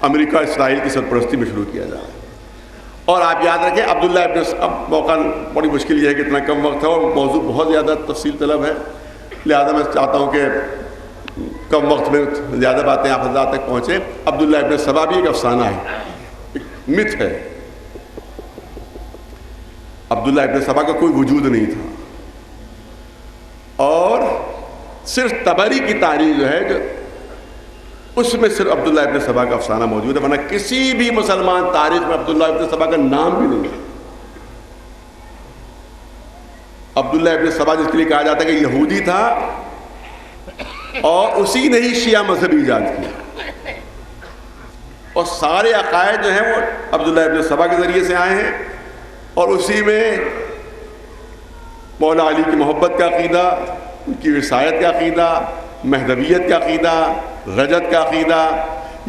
امریکہ اسرائیل کی سرپرستی میں شروع کیا جا رہا ہے۔ اور آپ یاد رکھیں عبداللہ ابن، اب موقع بڑی مشکل یہ ہے کہ اتنا کم وقت ہے اور موضوع بہت زیادہ تفصیل طلب ہے، لہذا میں چاہتا ہوں کہ کم وقت میں زیادہ باتیں آپ حضرات تک پہنچیں۔ عبداللہ ابن سبا بھی ایک افسانہ ہے، ایک متھ ہے۔ عبداللہ ابن سبا کا کوئی وجود نہیں تھا، اور صرف طبری کی تاریخ جو ہے جو اس میں صرف عبداللہ ابن سبا کا افسانہ موجود ہے، ورنہ کسی بھی مسلمان تاریخ میں عبداللہ ابن سبا کا نام بھی نہیں ہے۔ عبداللہ ابن سبا جس کے لیے کہا جاتا ہے کہ یہودی تھا، اور اسی نے ہی شیعہ مذہب ایجاد کیا، اور سارے عقائد جو ہیں وہ عبداللہ ابن سبا کے ذریعے سے آئے ہیں، اور اسی میں مولا علی کی محبت کا عقیدہ، ان کی وصایت کا عقیدہ، مہدویت کا عقیدہ، رجت کا عقیدہ،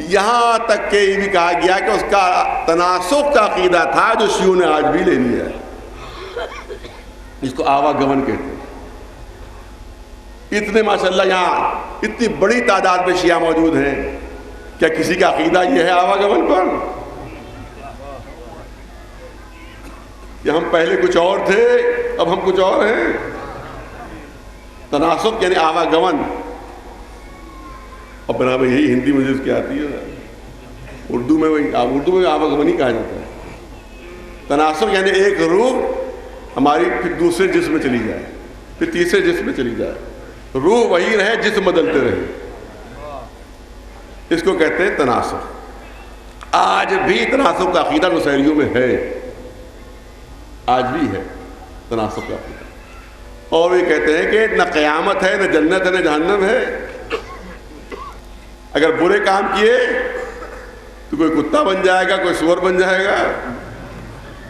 یہاں تک کہ یہ بھی کہا گیا کہ اس کا تناسخ کا عقیدہ تھا جو شیعوں نے آج بھی لے لیا ہے، جس کو آوا گمن کہتے ہیں۔ اتنے ماشاءاللہ یہاں اتنی بڑی تعداد میں شیعہ موجود ہیں، کیا کسی کا عقیدہ یہ ہے آوا گمن پر کہ ہم پہلے کچھ اور تھے اب ہم کچھ اور ہیں؟ تناسب یعنی آوا گمن، اور بنا میں یہی ہندی مجھے اس کی آتی ہے، اردو میں آوا گمن ہی کہا جاتا ہے۔ تناسب یعنی ایک روح ہماری پھر دوسرے جسم میں چلی جائے، پھر تیسرے جسم میں چلی جائے، روح وہی رہے، جسم بدلتے رہے، اس کو کہتے ہیں تناسب۔ آج بھی تناسب کا عقیدہ نصیریوں میں ہے، آج بھی ہے تناسب کا عقیدہ، اور یہ کہتے ہیں کہ نہ قیامت ہے، نہ جنت ہے، نہ جہنم ہے۔ اگر برے کام کیے تو کوئی کتا بن جائے گا، کوئی سور بن جائے گا،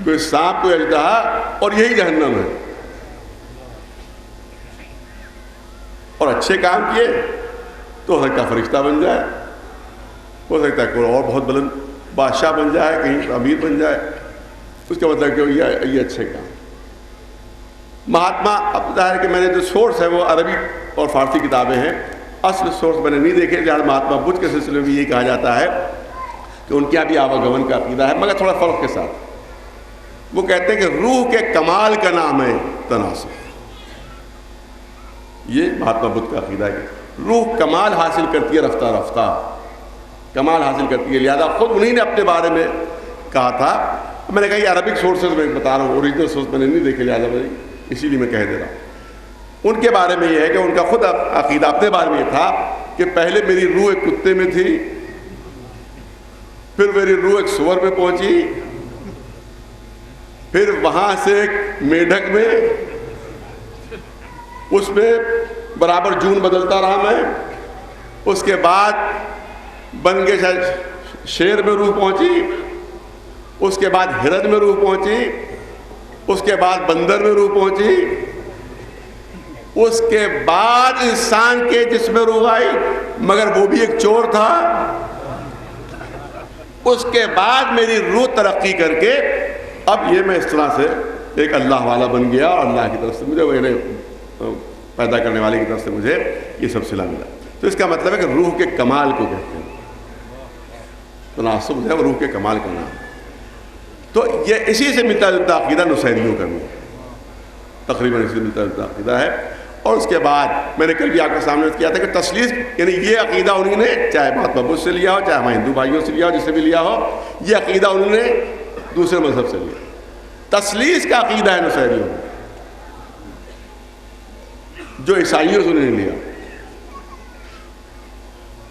کوئی سانپ، کوئی اژدہا، اور یہی جہنم ہے۔ اور اچھے کام کیے تو ہو سکتا ہے فرشتہ بن جائے، ہو سکتا ہے کوئی اور بہت بلند بادشاہ بن جائے، کہیں امیر بن جائے، اس کا مطلب کہ یہ اچھے کام۔ مہاتما، اب ظاہر ہے کہ میں نے جو سورس ہے وہ عربی اور فارسی کتابیں ہیں، اصل سورس میں نے نہیں دیکھے، لہٰذا مہاتما بدھ کے سلسلے میں یہی کہا جاتا ہے کہ ان کے یہاں بھی آواگمن کا عقیدہ ہے، مگر تھوڑا فرق کے ساتھ۔ وہ کہتے ہیں کہ روح کے کمال کا نام ہے تناسب۔ یہ مہاتما بدھ کا عقیدہ ہے کہ روح کمال حاصل کرتی ہے رفتہ رفتہ، کمال حاصل کرتی ہے، لہذا خود انہی نے اپنے بارے میں کہا تھا۔ میں نے کہا یہ عربک سورسز میں بتا رہا ہوں، اوریجنل سورس میں نے نہیں دیکھے، لہٰذا میں اسی لیے میں کہہ دے رہا ہوں۔ ان کے بارے میں یہ ہے کہ ان کا خود عقیدہ اپنے بارے میں یہ تھا کہ پہلے میری روح ایک کتے میں تھی، پھر میری روح ایک سور میں پہنچی، پھر وہاں سے ایک میڈک میں، اس میں برابر جون بدلتا رہا میں، اس کے بعد بن کے شیر میں روح پہنچی، اس کے بعد ہرن میں روح پہنچی، اس کے بعد بندر میں روح پہنچی، اس کے بعد انسان کے جسم میں روح آئی، مگر وہ بھی ایک چور تھا۔ اس کے بعد میری روح ترقی کر کے اب یہ میں اس طرح سے ایک اللہ والا بن گیا، اور اللہ کی طرف سے مجھے میرے پیدا کرنے والے کی طرف سے مجھے یہ سب صلہ ملا۔ تو اس کا مطلب ہے کہ روح کے کمال کو کہتے ہیں، تناسب جو ہے وہ روح کے کمال کا نام ہے۔ تو یہ اسی سے ملتا جلتا عقیدہ نصیریوں کا بھی تقریباً اسی سے ملتا جلتا عقیدہ ہے۔ اور اس کے بعد میں نے کل بھی آپ کے سامنے کیا تھا کہ تثلیث یعنی یہ عقیدہ انہوں نے چاہے مہاتما بدھ سے لیا ہو، چاہے ہمارے ہندو بھائیوں سے لیا ہو، جس سے بھی لیا ہو، یہ عقیدہ انہوں نے دوسرے مذہب سے لیا۔ تثلیث کا عقیدہ ہے نصیریوں میں، جو عیسائیوں سے انہوں نے لیا،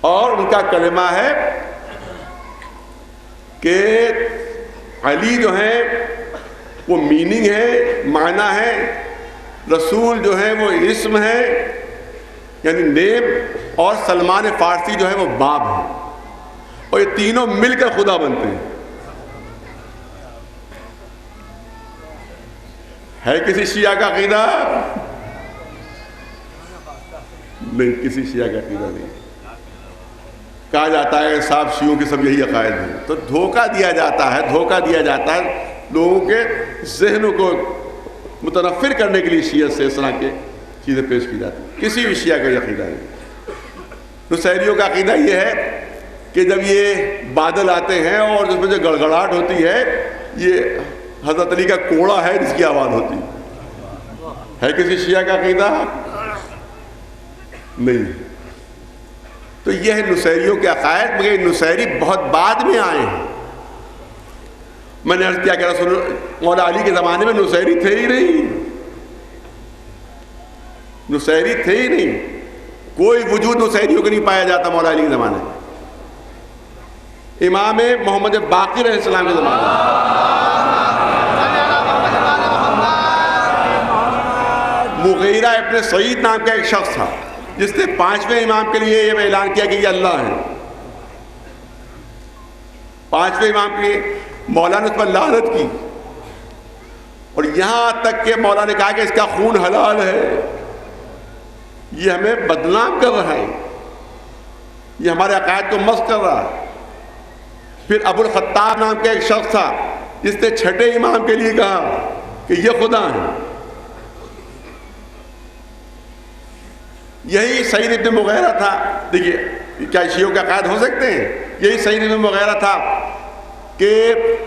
اور ان کا کلمہ ہے کہ علی جو ہے وہ میننگ ہے، معنی ہے، رسول جو ہے وہ اسم ہے یعنی نیم، اور سلمان فارسی جو ہے وہ باب ہے، اور یہ تینوں مل کر خدا بنتے ہیں۔ ہے کسی شیعہ کا عقیدہ؟ نہیں، کسی شیعہ کا عقیدہ نہیں. کہا جاتا ہے صاحب شیعوں کے سب یہی عقائد ہیں. تو دھوکہ دیا جاتا ہے لوگوں کے ذہنوں کو متنفر کرنے کے لیے شیعہ سے اس طرح کے چیزیں پیش کی جاتی ہیں. کسی بھی شیعہ کا یہ عقیدہ نہیں. نصیریوں کا عقیدہ یہ ہے کہ جب یہ بادل آتے ہیں اور جس میں جو گڑگڑاہٹ ہوتی ہے یہ حضرت علی کا کوڑا ہے جس کی آواز ہوتی ہے. کسی شیعہ کا عقیدہ؟ نہیں. تو یہ ہے نصیریوں کے عقائد، مگر نصیری بہت بعد میں آئے ہیں. میں نے عرض کیا کہ رسول مولا علی کے زمانے میں نصیری تھے ہی نہیں، نصیری تھے ہی نہیں. کوئی وجود نصیریوں کو نہیں پایا جاتا مولا علی کے زمانے میں. امام محمد باقر علیہ السلام کے زمانے میں مغیرہ ابن سعید نام کا ایک شخص تھا جس نے 5ویں امام کے لیے یہ اعلان کیا کہ یہ اللہ ہے. 5ویں امام کے مولا نے اس پر لعنت کی، اور یہاں تک کہ مولا نے کہا کہ اس کا خون حلال ہے، یہ ہمیں بدنام کر رہا ہے، یہ ہمارے عقائد کو مسخ کر رہا ہے. پھر ابو الخطاب نام کا ایک شخص تھا جس نے 6 امام کے لیے کہا کہ یہ خدا ہے. یہی سعید ابن مغیرہ تھا. دیکھیے کیا شیعوں کے عقائد ہو سکتے ہیں؟ یہی سعید ابن مغیرہ تھا کہ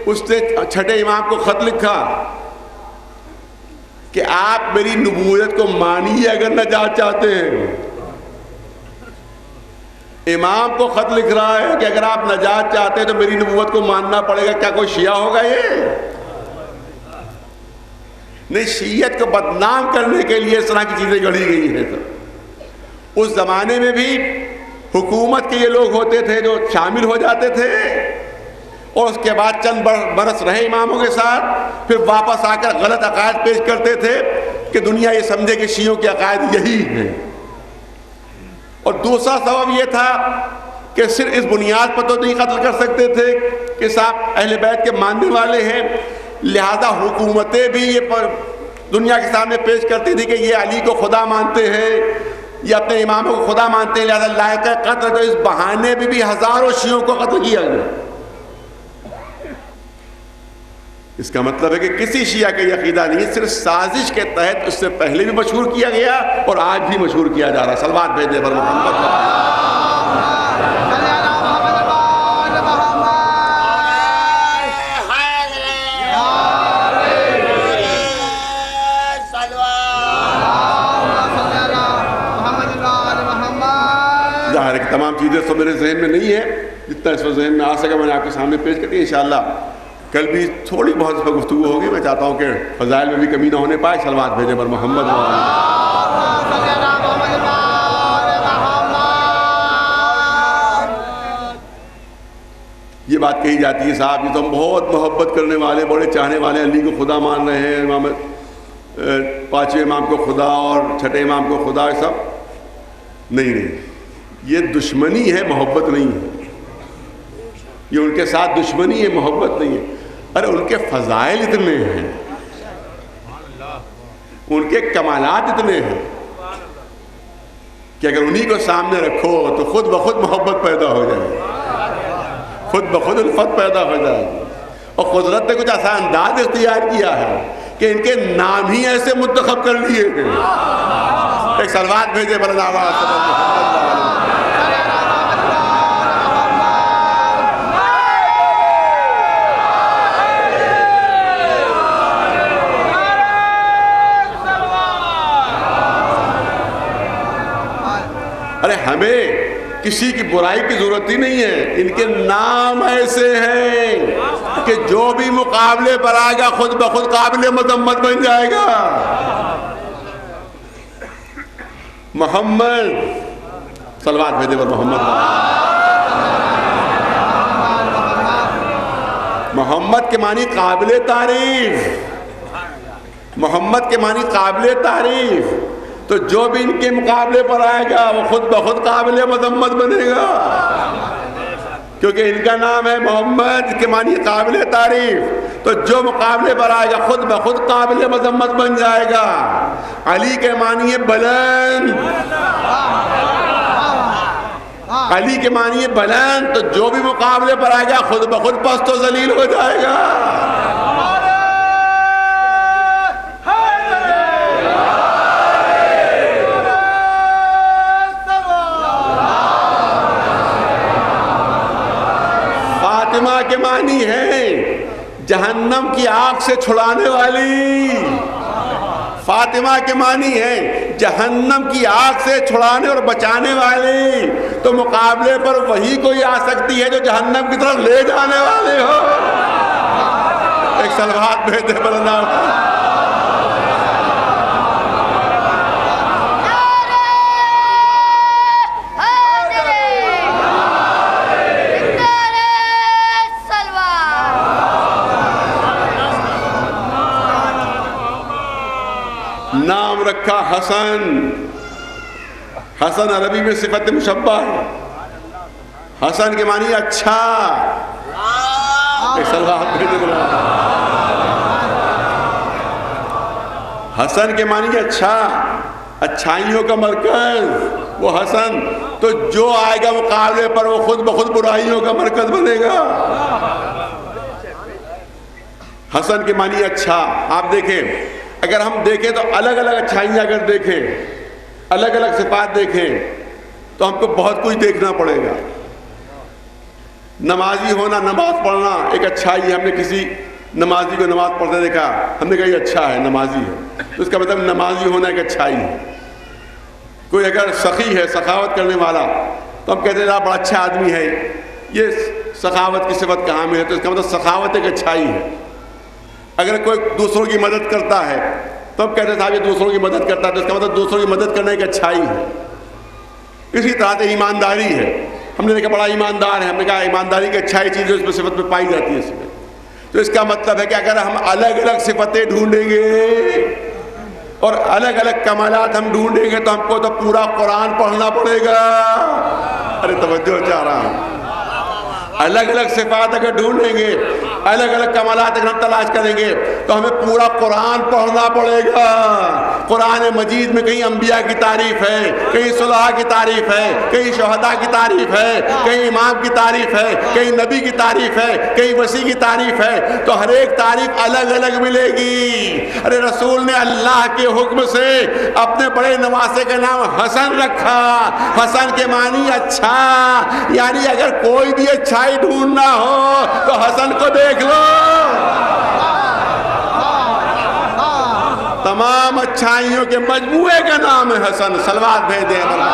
اس نے 6 امام کو خط لکھا کہ آپ میری نبوت کو مانیے اگر نجات چاہتے ہیں. امام کو خط لکھ رہا ہے کہ اگر آپ نجات چاہتے ہیں تو میری نبوت کو ماننا پڑے گا. کیا کوئی شیعہ ہوگا یہ؟ نہیں. شیعت کو بدنام کرنے کے لیے اس طرح کی چیزیں گڑھی گئی ہیں. اس زمانے میں بھی حکومت کے یہ لوگ ہوتے تھے جو شامل ہو جاتے تھے اور اس کے بعد چند برس رہے اماموں کے ساتھ، پھر واپس آ کر غلط عقائد پیش کرتے تھے کہ دنیا یہ سمجھے کہ شیعوں کے عقائد یہی ہیں. اور دوسرا سبب یہ تھا کہ صرف اس بنیاد پر تو نہیں قتل کر سکتے تھے کہ صاحب اہل بیت کے ماننے والے ہیں، لہذا حکومتیں بھی یہ دنیا کے سامنے پیش کرتی تھی کہ یہ علی کو خدا مانتے ہیں، یہ اپنے اماموں کو خدا مانتے ہیں، لہذا لائق قتل. تو اس بہانے بھی ہزاروں شیعوں کو قتل کیا گیا. اس کا مطلب ہے کہ کسی شیعہ کا یہ عقیدہ نہیں، صرف سازش کے تحت اس سے پہلے بھی مشہور کیا گیا اور آج بھی مشہور کیا جا رہا ہے. صلوات بھیجے پر محمد. ظاہر ہے کہ تمام چیزیں تو میرے ذہن میں نہیں ہے، جتنا اس وقت ذہن میں آ سکا میں نے آپ کے سامنے پیش کر دی. انشاءاللہ کل بھی تھوڑی بہت اس پر گفتگو ہوگی. میں چاہتا ہوں کہ فضائل میں بھی کمی نہ ہونے پائے. صلوات بھیجے پر محمد. یہ بات کہی جاتی ہے صاحب یہ تو ہم بہت محبت کرنے والے، بڑے چاہنے والے، علی کو خدا مان رہے ہیں، امام 5ویں امام کو خدا اور 6 امام کو خدا. سب نہیں، یہ دشمنی ہے، محبت نہیں ہے. یہ ان کے ساتھ دشمنی ہے، محبت نہیں ہے. ارے ان کے فضائل اتنے ہیں، ان کے کمالات اتنے ہیں کہ اگر انہی کو سامنے رکھو تو خود بخود محبت پیدا ہو جائے، خود بخود الفت پیدا ہو جائے. اور قدرت نے کچھ ایسا انداز اختیار کیا ہے کہ ان کے نام ہی ایسے منتخب کر لیے ہیں. ایک صلوات بھیجے پر ارے ہمیں کسی کی برائی کی ضرورت ہی نہیں ہے. ان کے نام ایسے ہیں کہ جو بھی مقابلے پر آئے گا خود بخود قابل مذمت بن جائے گا. محمد. صلوات بھیجے پر محمد. محمد کے معنی قابل تعریف، محمد کے معنی قابل تعریف. تو جو بھی ان کے مقابلے پر آئے گا وہ خود بخود قابل مذمت بنے گا، کیونکہ ان کا نام ہے محمد کے معنی قابل تعریف. تو جو مقابلے پر آئے گا خود بخود قابل مذمت بن جائے گا. علی کے معنی ہے بلند، علی کے معنی ہے بلند، تو جو بھی مقابلے پر آئے گا خود بخود پست و ذلیل ہو جائے گا. فاطمہ کے معنی ہے جہنم کی آگ سے چھڑانے والی. فاطمہ کے معنی ہے جہنم کی آگ سے چھڑانے اور بچانے والی. تو مقابلے پر وہی کوئی آ سکتی ہے جو جہنم کی طرف لے جانے والے ہو. ایک سلوات بھیجتے بلنا. نام رکھا حسن. حسن عربی میں صفت مشبہ ہے. حسن کے معنی اچھا. حسن کے معنی اچھا، اچھائیوں کا مرکز وہ حسن. تو جو آئے گا مقابلے پر وہ خود بخود برائیوں کا مرکز بنے گا. حسن کے معنی اچھا. آپ دیکھیں، اگر ہم دیکھیں تو الگ الگ اچھائیاں اگر دیکھیں، الگ الگ صفات دیکھیں تو ہم کو بہت کچھ دیکھنا پڑے گا. نمازی ہونا، نماز پڑھنا ایک اچھائی ہے. ہم نے کسی نمازی کو نماز پڑھتے دیکھا، ہم نے کہا یہ اچھا ہے، نمازی ہے، تو اس کا مطلب نمازی ہونا ایک اچھائی ہے. کوئی اگر سخی ہے، سخاوت کرنے والا، تو ہم کہتے ہیں بڑا اچھا آدمی ہے. یہ سخاوت کی صفت کہاں میں ہے؟ تو اس کا مطلب سخاوت ایک اچھائی ہے. اگر کوئی دوسروں کی مدد کرتا ہے تو ہم کہتے ہیں صاحب یہ دوسروں کی مدد کرتا ہے، تو اس کا مطلب دوسروں کی مدد کرنا ایک اچھائی ہے. اسی طرح سے ایمانداری ہے. ہم نے دیکھا بڑا ایماندار ہے، ہم نے کہا ایمانداری کی اچھائی چیز اس میں صفت میں پائی جاتی ہے اس میں. تو اس کا مطلب ہے کہ اگر ہم الگ الگ صفتیں ڈھونڈیں گے اور الگ الگ کمالات ہم ڈھونڈیں گے تو ہم کو تو پورا قرآن پڑھنا پڑے گا. ارے توجہ چاہ رہا ہوں. الگ الگ صفات اگر ڈھونڈیں گے، الگ الگ کمالات اگر ہم تلاش کریں گے تو ہمیں پورا قرآن پڑھنا پڑے گا. قرآن مجید میں کہیں انبیاء کی تعریف ہے، کہیں صلحاء کی تعریف ہے، کہیں شہداء کی تعریف ہے، کہیں امام کی تعریف ہے، کہیں نبی کی تعریف ہے، کہیں وسیع کی تعریف ہے. تو ہر ایک تعریف الگ الگ ملے گی. ارے رسول نے اللہ کے حکم سے اپنے بڑے نواسے کا نام حسن رکھا. حسن کے معنی اچھا، یعنی اگر کوئی بھی اچھائی ڈھونڈنا ہو تو حسن کو دیکھ لو. تمام اچھائیوں کے مجموعے کا نام ہے حسن. صلوات بھیج دیں محمد.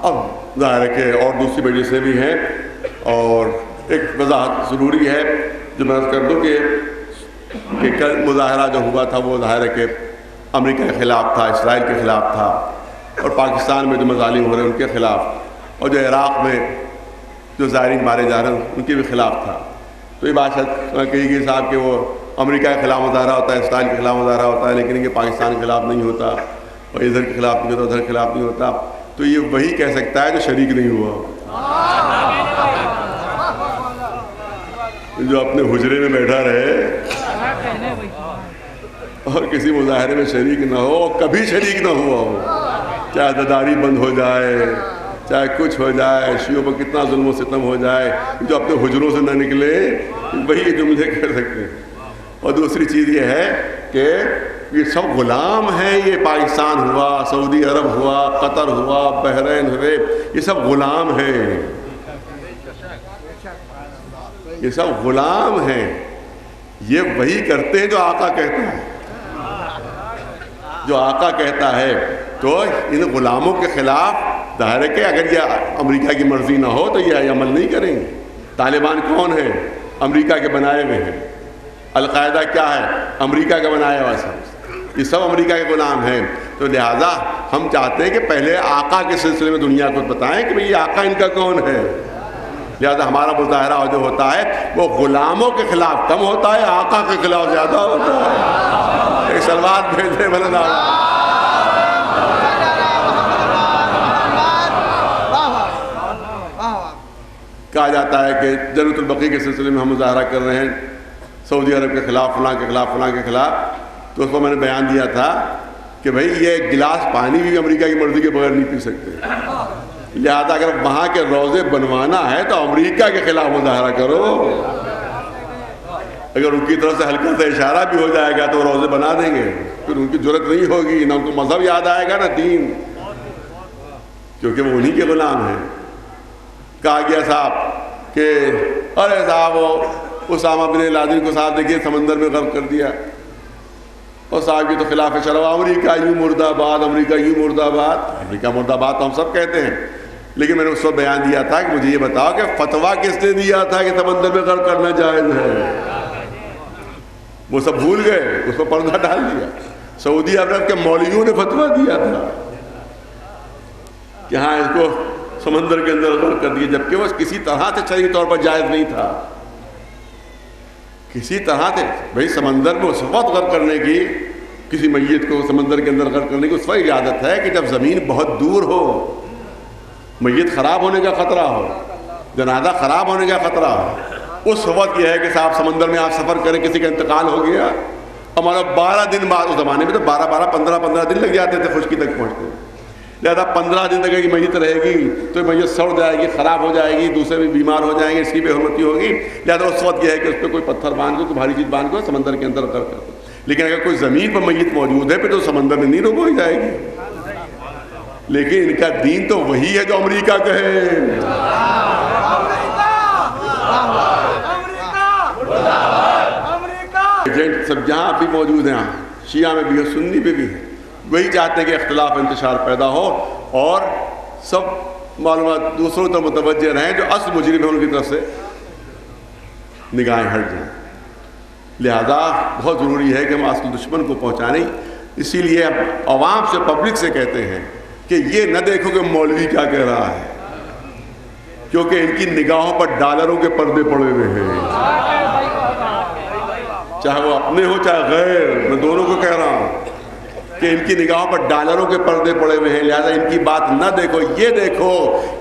اب ظاہر ہے کہ اور دوسری وجہ سے بھی ہیں، اور ایک وضاحت ضروری ہے جو میں کر دوں کہ کل مظاہرہ جو ہوا تھا وہ ظاہر ہے کہ امریکہ کے خلاف تھا، اسرائیل کے خلاف تھا، اور پاکستان میں جو مظالم ہو رہے ہیں ان کے خلاف، اور جو عراق میں جو زائرین مارے جا رہے ہیں ان کے بھی خلاف تھا. تو یہ بات شاید کہی گئی صاحب کہ وہ امریکہ کے خلاف مظاہرہ ہوتا ہے، اسرائیل کے خلاف مظاہرہ ہوتا ہے، لیکن یہ پاکستان کے خلاف نہیں ہوتا، اور ادھر کے خلاف نہیں ہوتا، ادھر کے خلاف نہیں ہوتا. تو یہ وہی کہہ سکتا ہے جو شریک نہیں ہوا، جو اپنے حجرے میں بیٹھا رہے اور کسی مظاہرے میں شریک نہ ہو، کبھی شریک نہ ہوا ہو، چاہے عزاداری بند ہو جائے، چاہے کچھ ہو جائے، شیعوں پر کتنا ظلم و ستم ہو جائے، جو اپنے حجروں سے نہ نکلے وہی جملے کہہ سکتے ہیں. اور دوسری چیز یہ ہے کہ یہ سب غلام ہیں. یہ پاکستان ہوا، سعودی عرب ہوا، قطر ہوا، بحرین ہوئے، یہ سب غلام ہیں. یہ سب غلام ہیں. یہ وہی کرتے ہیں جو آقا کہتا ہے. جو آقا کہتا ہے. تو ان غلاموں کے خلاف ظاہر ہے کہ اگر یہ امریکہ کی مرضی نہ ہو تو یہ عمل نہیں کریں گے. طالبان کون ہیں؟ امریکہ کے بنائے ہوئے ہیں. القاعدہ کیا ہے؟ امریکہ کا بنایا ہوا سب. یہ سب امریکہ کے غلام ہیں. تو لہٰذا ہم چاہتے ہیں کہ پہلے آقا کے سلسلے میں دنیا کو بتائیں کہ بھئی یہ آقا ان کا کون ہے. لہذا ہمارا مظاہرہ جو ہوتا ہے وہ غلاموں کے خلاف کم ہوتا ہے، آقا کے خلاف زیادہ ہوتا ہے. ایک سلوات بھیج دیں مولانا. کہا جاتا ہے کہ جنت البقیع کے سلسلے میں ہم مظاہرہ کر رہے ہیں سعودی عرب کے خلاف، فلاں کے خلاف، فلاں کے خلاف. تو اس کو میں نے بیان دیا تھا کہ بھائی یہ ایک گلاس پانی بھی امریکہ کی مرضی کے بغیر نہیں پی سکتے. لہذا اگر وہاں کے روزے بنوانا ہے تو امریکہ کے خلاف مظاہرہ کرو. اگر ان کی طرف سے ہلکا سا اشارہ بھی ہو جائے گا تو روزے بنا دیں گے. پھر ان کی ضرورت نہیں ہوگی، نہ ان کو مذہب یاد آئے گا نہ دین، کیونکہ وہ انہی کے غلام ہیں. کہا گیا صاحب کہ ارے صاحب وہ اسامہ بن لادن کو صاحب دیکھیے سمندر میں غرق کر دیا، اور صاحب کی تو خلاف شرع، امریکہ یوں مرد آباد، امریکہ یوں مرد آباد. امریکہ مرد آباد تو ہم سب کہتے ہیں، لیکن میں نے اس کو بیان دیا تھا کہ مجھے یہ بتاؤ کہ فتویٰ کس نے دیا تھا کہ سمندر میں غرق کرنا جائز ہے؟ وہ سب بھول گئے، اس کو پردہ ڈال دیا. سعودی عرب کے مولویوں نے فتویٰ دیا تھا کہ ہاں اس کو سمندر کے اندر غرق کر دیا، جبکہ وہ کسی طرح سے شرعی طور پر جائز نہیں تھا. کسی طرح سے بھئی سمندر میں اس وقت غرق کرنے کی، کسی میت کو سمندر کے اندر غرق کرنے کی اس وقت اجازت ہے کہ جب زمین بہت دور ہو، میت خراب ہونے کا خطرہ ہو، جنازہ خراب ہونے کا خطرہ ہو. اس وقت یہ ہے کہ صاحب سمندر میں آپ سفر کریں، کسی کا انتقال ہو گیا، ہمارا 12 دن بعد، اس زمانے میں تو 15 دن لگ جاتے تھے خشکی تک پہنچتے. لہذا 15 دن تک یہ میت رہے گی تو میت سڑ جائے گی، خراب ہو جائے گی، دوسرے بھی بیمار ہو جائیں گے، اس کی بے حرمتی ہوگی. لہذا اس وقت یہ ہے کہ اس پہ کوئی پتھر باندھ کو، کوئی بھاری چیز باندھ کو سمندر کے اندر غرق کر دو. لیکن اگر کوئی زمین پر میت موجود ہے پھر تو سمندر میں نہیں ڈوبوئی جائے گی. لیکن ان کا دین تو وہی ہے جو امریکہ کہے. ایجنٹ سب جہاں بھی موجود ہیں، شیعہ میں بھی ہے، سنی میں بھی ہے، وہی چاہتے ہیں کہ اختلاف انتشار پیدا ہو اور سب معلومات دوسروں تک متوجہ رہیں، جو اصل مجرم ہیں ان کی طرف سے نگاہیں ہٹ جائیں. لہذا بہت ضروری ہے کہ ہم اصل دشمن کو پہنچانیں. اسی لیے عوام سے، پبلک سے کہتے ہیں کہ یہ نہ دیکھو کہ مولوی کیا کہہ رہا ہے، کیونکہ ان کی نگاہوں پر ڈالروں کے پردے پڑے ہوئے ہیں، چاہے وہ اپنے ہو چاہے غیر. میں دونوں کو کہہ رہا ہوں کہ ان کی نگاہوں پر ڈالروں کے پردے پڑے ہوئے ہیں. لہذا ان کی بات نہ دیکھو، یہ دیکھو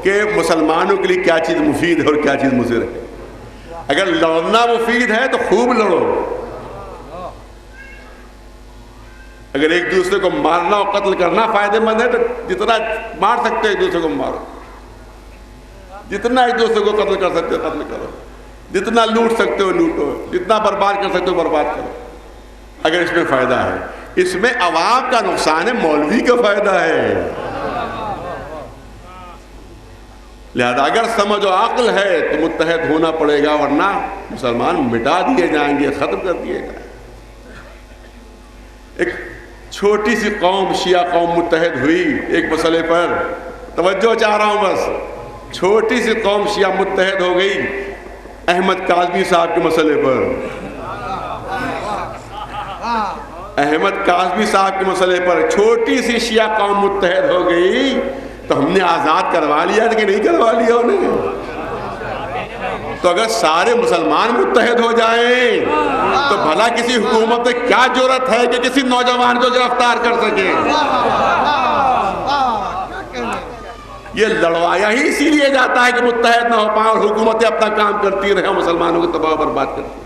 کہ مسلمانوں کے لیے کیا چیز مفید ہے اور کیا چیز مضر ہے. اگر لڑنا مفید ہے تو خوب لڑو، اگر ایک دوسرے کو مارنا اور قتل کرنا فائدہ مند ہے تو جتنا مار سکتے ایک دوسرے کو مارو، جتنا ایک دوسرے کو قتل کر سکتے قتل کرو، جتنا لوٹ سکتے ہو لوٹو، جتنا برباد کر سکتے ہو برباد کرو، اگر اس میں فائدہ ہے. اس میں عوام کا نقصان ہے، مولوی کا فائدہ ہے. لہذا اگر سمجھ و عقل ہے تو متحد ہونا پڑے گا، ورنہ مسلمان مٹا دیے جائیں گے، ختم کر دیے گا. ایک چھوٹی سی قوم، شیعہ قوم متحد ہوئی ایک مسئلے پر، توجہ چاہ رہا ہوں بس، چھوٹی سی قوم شیعہ متحد ہو گئی احمد کاظمی صاحب کے مسئلے پر. احمد کاظمی صاحب کے مسئلے پر چھوٹی سی شیعہ قوم متحد ہو گئی تو ہم نے آزاد کروا لیا کہ نہیں کروا لیا انہیں؟ تو اگر سارے مسلمان متحد ہو جائیں تو بھلا کسی حکومت میں کیا جرأت ہے کہ کسی نوجوان کو گرفتار کر سکے؟ یہ لڑوایا ہی اسی لیے جاتا ہے کہ متحد نہ ہو پائیں اور حکومتیں اپنا کام کرتی رہیں، مسلمانوں کو تباہ برباد کرتی.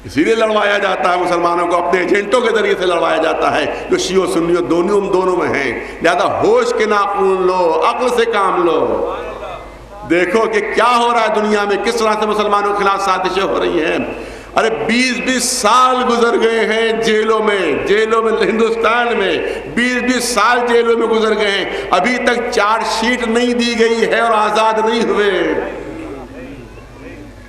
اسی لیے لڑوایا جاتا ہے مسلمانوں کو، اپنے ایجنٹوں کے ذریعے سے لڑوایا جاتا ہے جو شیعہ و سنیوں دونوں میں ہیں. لہذا ہوش کے ناخن لو، عقل سے کام لو، دیکھو کہ کیا ہو رہا ہے دنیا میں، کس طرح سے مسلمانوں کے خلاف سازشیں ہو رہی ہیں. ارے 20 سال گزر گئے ہیں جیلوں میں ہندوستان میں 20 سال جیلوں میں گزر گئے ہیں، ابھی تک چارج شیٹ نہیں دی گئی ہے اور آزاد نہیں ہوئے.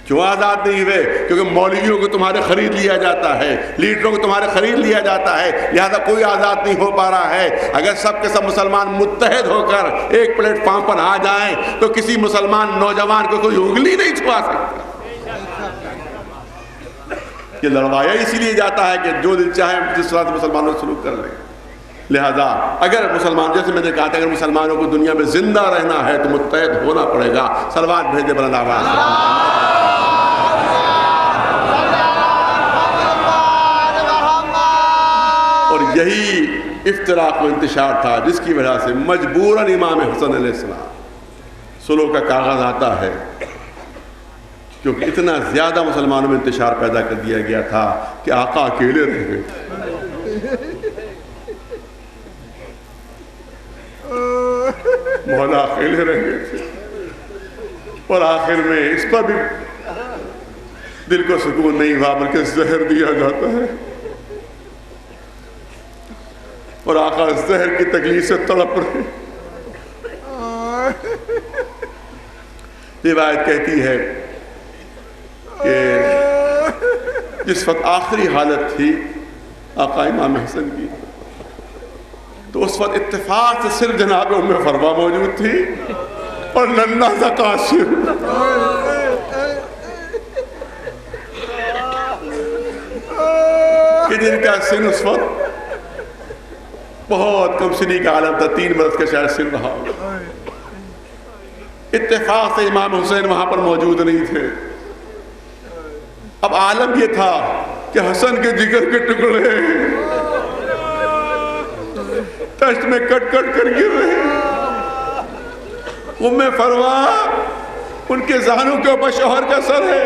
کیوں آزاد نہیں ہوئے؟ کیونکہ مولویوں کو تمہارے خرید لیا جاتا ہے، لیڈروں کو تمہارے خرید لیا جاتا ہے، لہذا کوئی آزاد نہیں ہو پا رہا ہے. اگر سب کے سب مسلمان متحد ہو کر ایک پلیٹ فارم پر آ جائیں تو کسی مسلمان نوجوان کو کوئی انگلی نہیں چھپا سکتا. یہ لڑوایا اسی لیے جاتا ہے کہ جو دل چاہے جس طرح سے مسلمانوں سے سلوک کر لیں. لہذا اگر مسلمان، جیسے میں نے کہا تھا، اگر مسلمانوں کو دنیا میں زندہ رہنا ہے تو متحد ہونا پڑے گا. صلوات بھیجے بلند آواز سے. اور یہی افتراق و انتشار تھا جس کی وجہ سے مجبوراً امام حسن علیہ السلام صلح کا کاغذ آتا ہے، کیونکہ اتنا زیادہ مسلمانوں میں انتشار پیدا کر دیا گیا تھا کہ آقا اکیلے رہ گئے. مولا اکیلے رہ گئے تھے. اور آخر میں اس پر بھی دل کو سکون نہیں ہوا، بلکہ زہر دیا جاتا ہے. اور آقا زہر کی تکلیف سے تڑپ رہے. روایت کہتی ہے کہ جس وقت آخری حالت تھی آقا امام حسن کی، تو اس وقت اتفاق سے صرف جناب ام فروا موجود تھی اور ننھا سا قاسم. کہ جن کا سن اس وقت بہت کم سنی کا عالم تھا، 3 برس کا شاید سن رہا. اتفاق سے امام حسین وہاں پر موجود نہیں تھے. اب عالم یہ تھا کہ حسن کے جگر کے ٹکڑے تشت میں کٹ کٹ کر گر رہے. ام فروا ان کے ذہنوں کے اوپر شوہر کا سر ہے.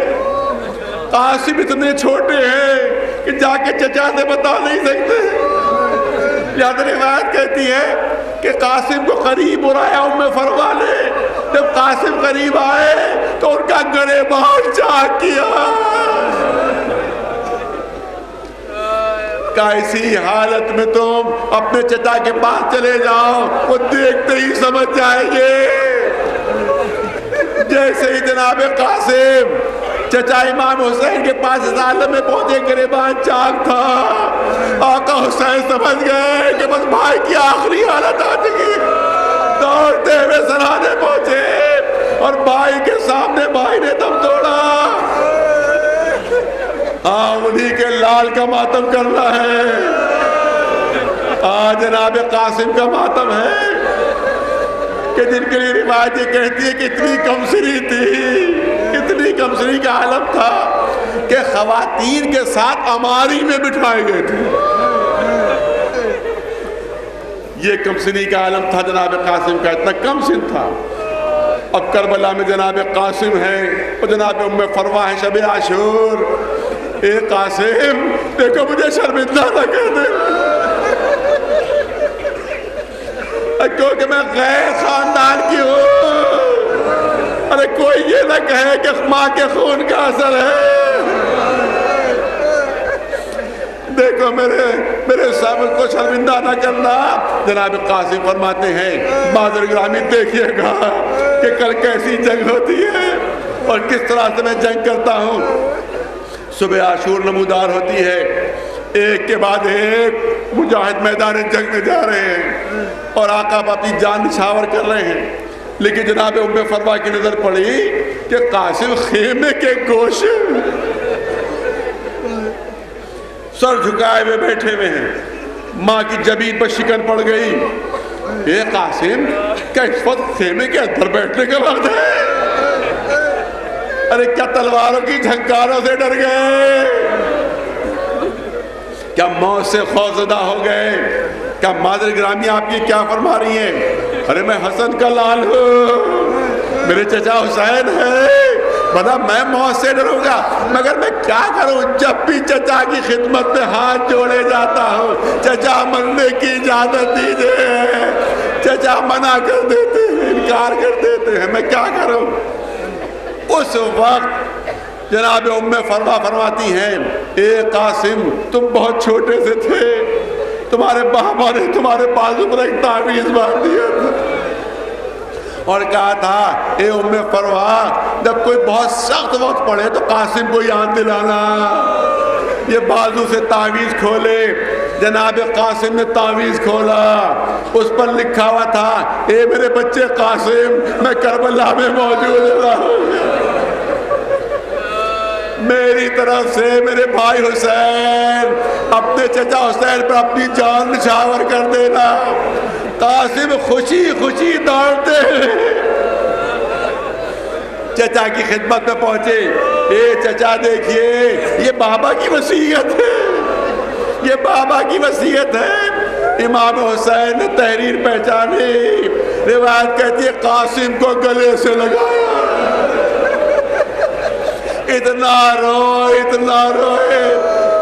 قاسم اتنے چھوٹے ہیں کہ جا کے چچا سے بتا نہیں سکتے. یاد روایت کہتی ہے کہ قاسم کو قریب بلایا ام فروا نے. جب قاسم قریب آئے تو ان کا گریبان چاک کیا. کیسی حالت میں تم اپنے چچا کے پاس چلے جاؤ، وہ دیکھتے ہی سمجھ جائیں گے. جیسے ہی جناب قاسم چچا امام حسین کے پاس اس عالم میں پہنچے، گریبان چاک تھا. آقا حسین سمجھ گئے کہ بس بھائی کی آخری حالت آ چکی. دوڑتے ہوئے سرانے پہنچے اور بھائی کے سامنے بھائی نے دم توڑا. ہاں انہی کے لال کا ماتم کرنا ہے. جناب قاسم کا ماتم ہے کہ جن کے لیے روایت یہ کہتی ہے کہ اتنی کمسری تھی، اتنی کمسری کا عالم تھا کہ خواتین کے ساتھ اماری میں بٹھائے گئے تھے. یہ کمسنی کا عالم تھا جناب قاسم کا، اتنا کم سن تھا. اب کربلا میں جناب قاسم ہے اور جناب ام فروا ہے شب عاشور. اے قاسم دیکھو مجھے شرمندہ نہ کر دے، کیونکہ میں غیر خاندان کی ہوں. ارے کوئی یہ نہ کہے کہ ماں کے خون کا اثر ہے. دیکھو میرے سامنے کو شرمندہ نہ کرنا. جناب قاسم فرماتے ہیں معذر گرامی دیکھیے گا کہ کل کیسی جنگ ہوتی ہے اور کس طرح سے میں جنگ کرتا ہوں. صبح عاشور نمودار ہوتی ہے، ایک کے بعد ایک مجاہد میدان جنگ میں جا رہے ہیں اور آقا اپنی جان نچھاور کر رہے ہیں. لیکن جناب ام فروا کی نظر پڑی کہ قاسم خیمے کے گوشے سر جھکائے ہوئے بیٹھے ہوئے ہیں. ماں کی جبین پر شکن پڑ گئی. اے قاسم کیا اس وقت خیمے کے اندر بیٹھنے کا وقت ہے؟ ارے کیا تلواروں کی جھنکاروں سے ڈر گئے؟ کیا موت سے خوفزدہ ہو گئے؟ کیا معذر گرامی آپ یہ کیا فرما رہی ہیں؟ ارے میں حسن کا لال ہوں، میرے چچا حسین ہے، بنا میں موت سے ڈروں گا. مگر میں کیا کروں، جب بھی چچا کی خدمت میں ہاتھ جوڑے جاتا ہوں چچا مرنے کی اجازت دیجیے، چچا منع کر دیتے ہیں، انکار کر دیتے ہیں. میں کیا کروں؟ اس وقت جناب ام فروا فرماتی ہیں اے قاسم تم بہت چھوٹے سے تھے، تمہارے بابا نے تمہارے بازو پر ایک تعویذ باندھ دیا تھا اور کہا تھا اے ام فروا جب کوئی بہت سخت وقت پڑے تو قاسم کو یاد دلانا. یہ بازو سے تعویذ کھولے. جناب قاسم نے تعویذ کھولا، اس پر لکھا ہوا تھا اے میرے بچے قاسم میں کربلا میں موجود رہا ہوں. میری طرف سے میرے بھائی حسین اپنے چچا حسین پر اپنی جان نچھاور کر دینا۔ قاسم خوشی خوشی دوڑتے چچا کی خدمت میں پہنچے۔ اے چچا دیکھیے، یہ بابا کی وصیت ہے، یہ بابا کی وصیت ہے۔ امام حسین نے تحریر پہچانی۔ روایت کہتی ہے قاسم کو گلے سے لگایا، اتنا روئے۔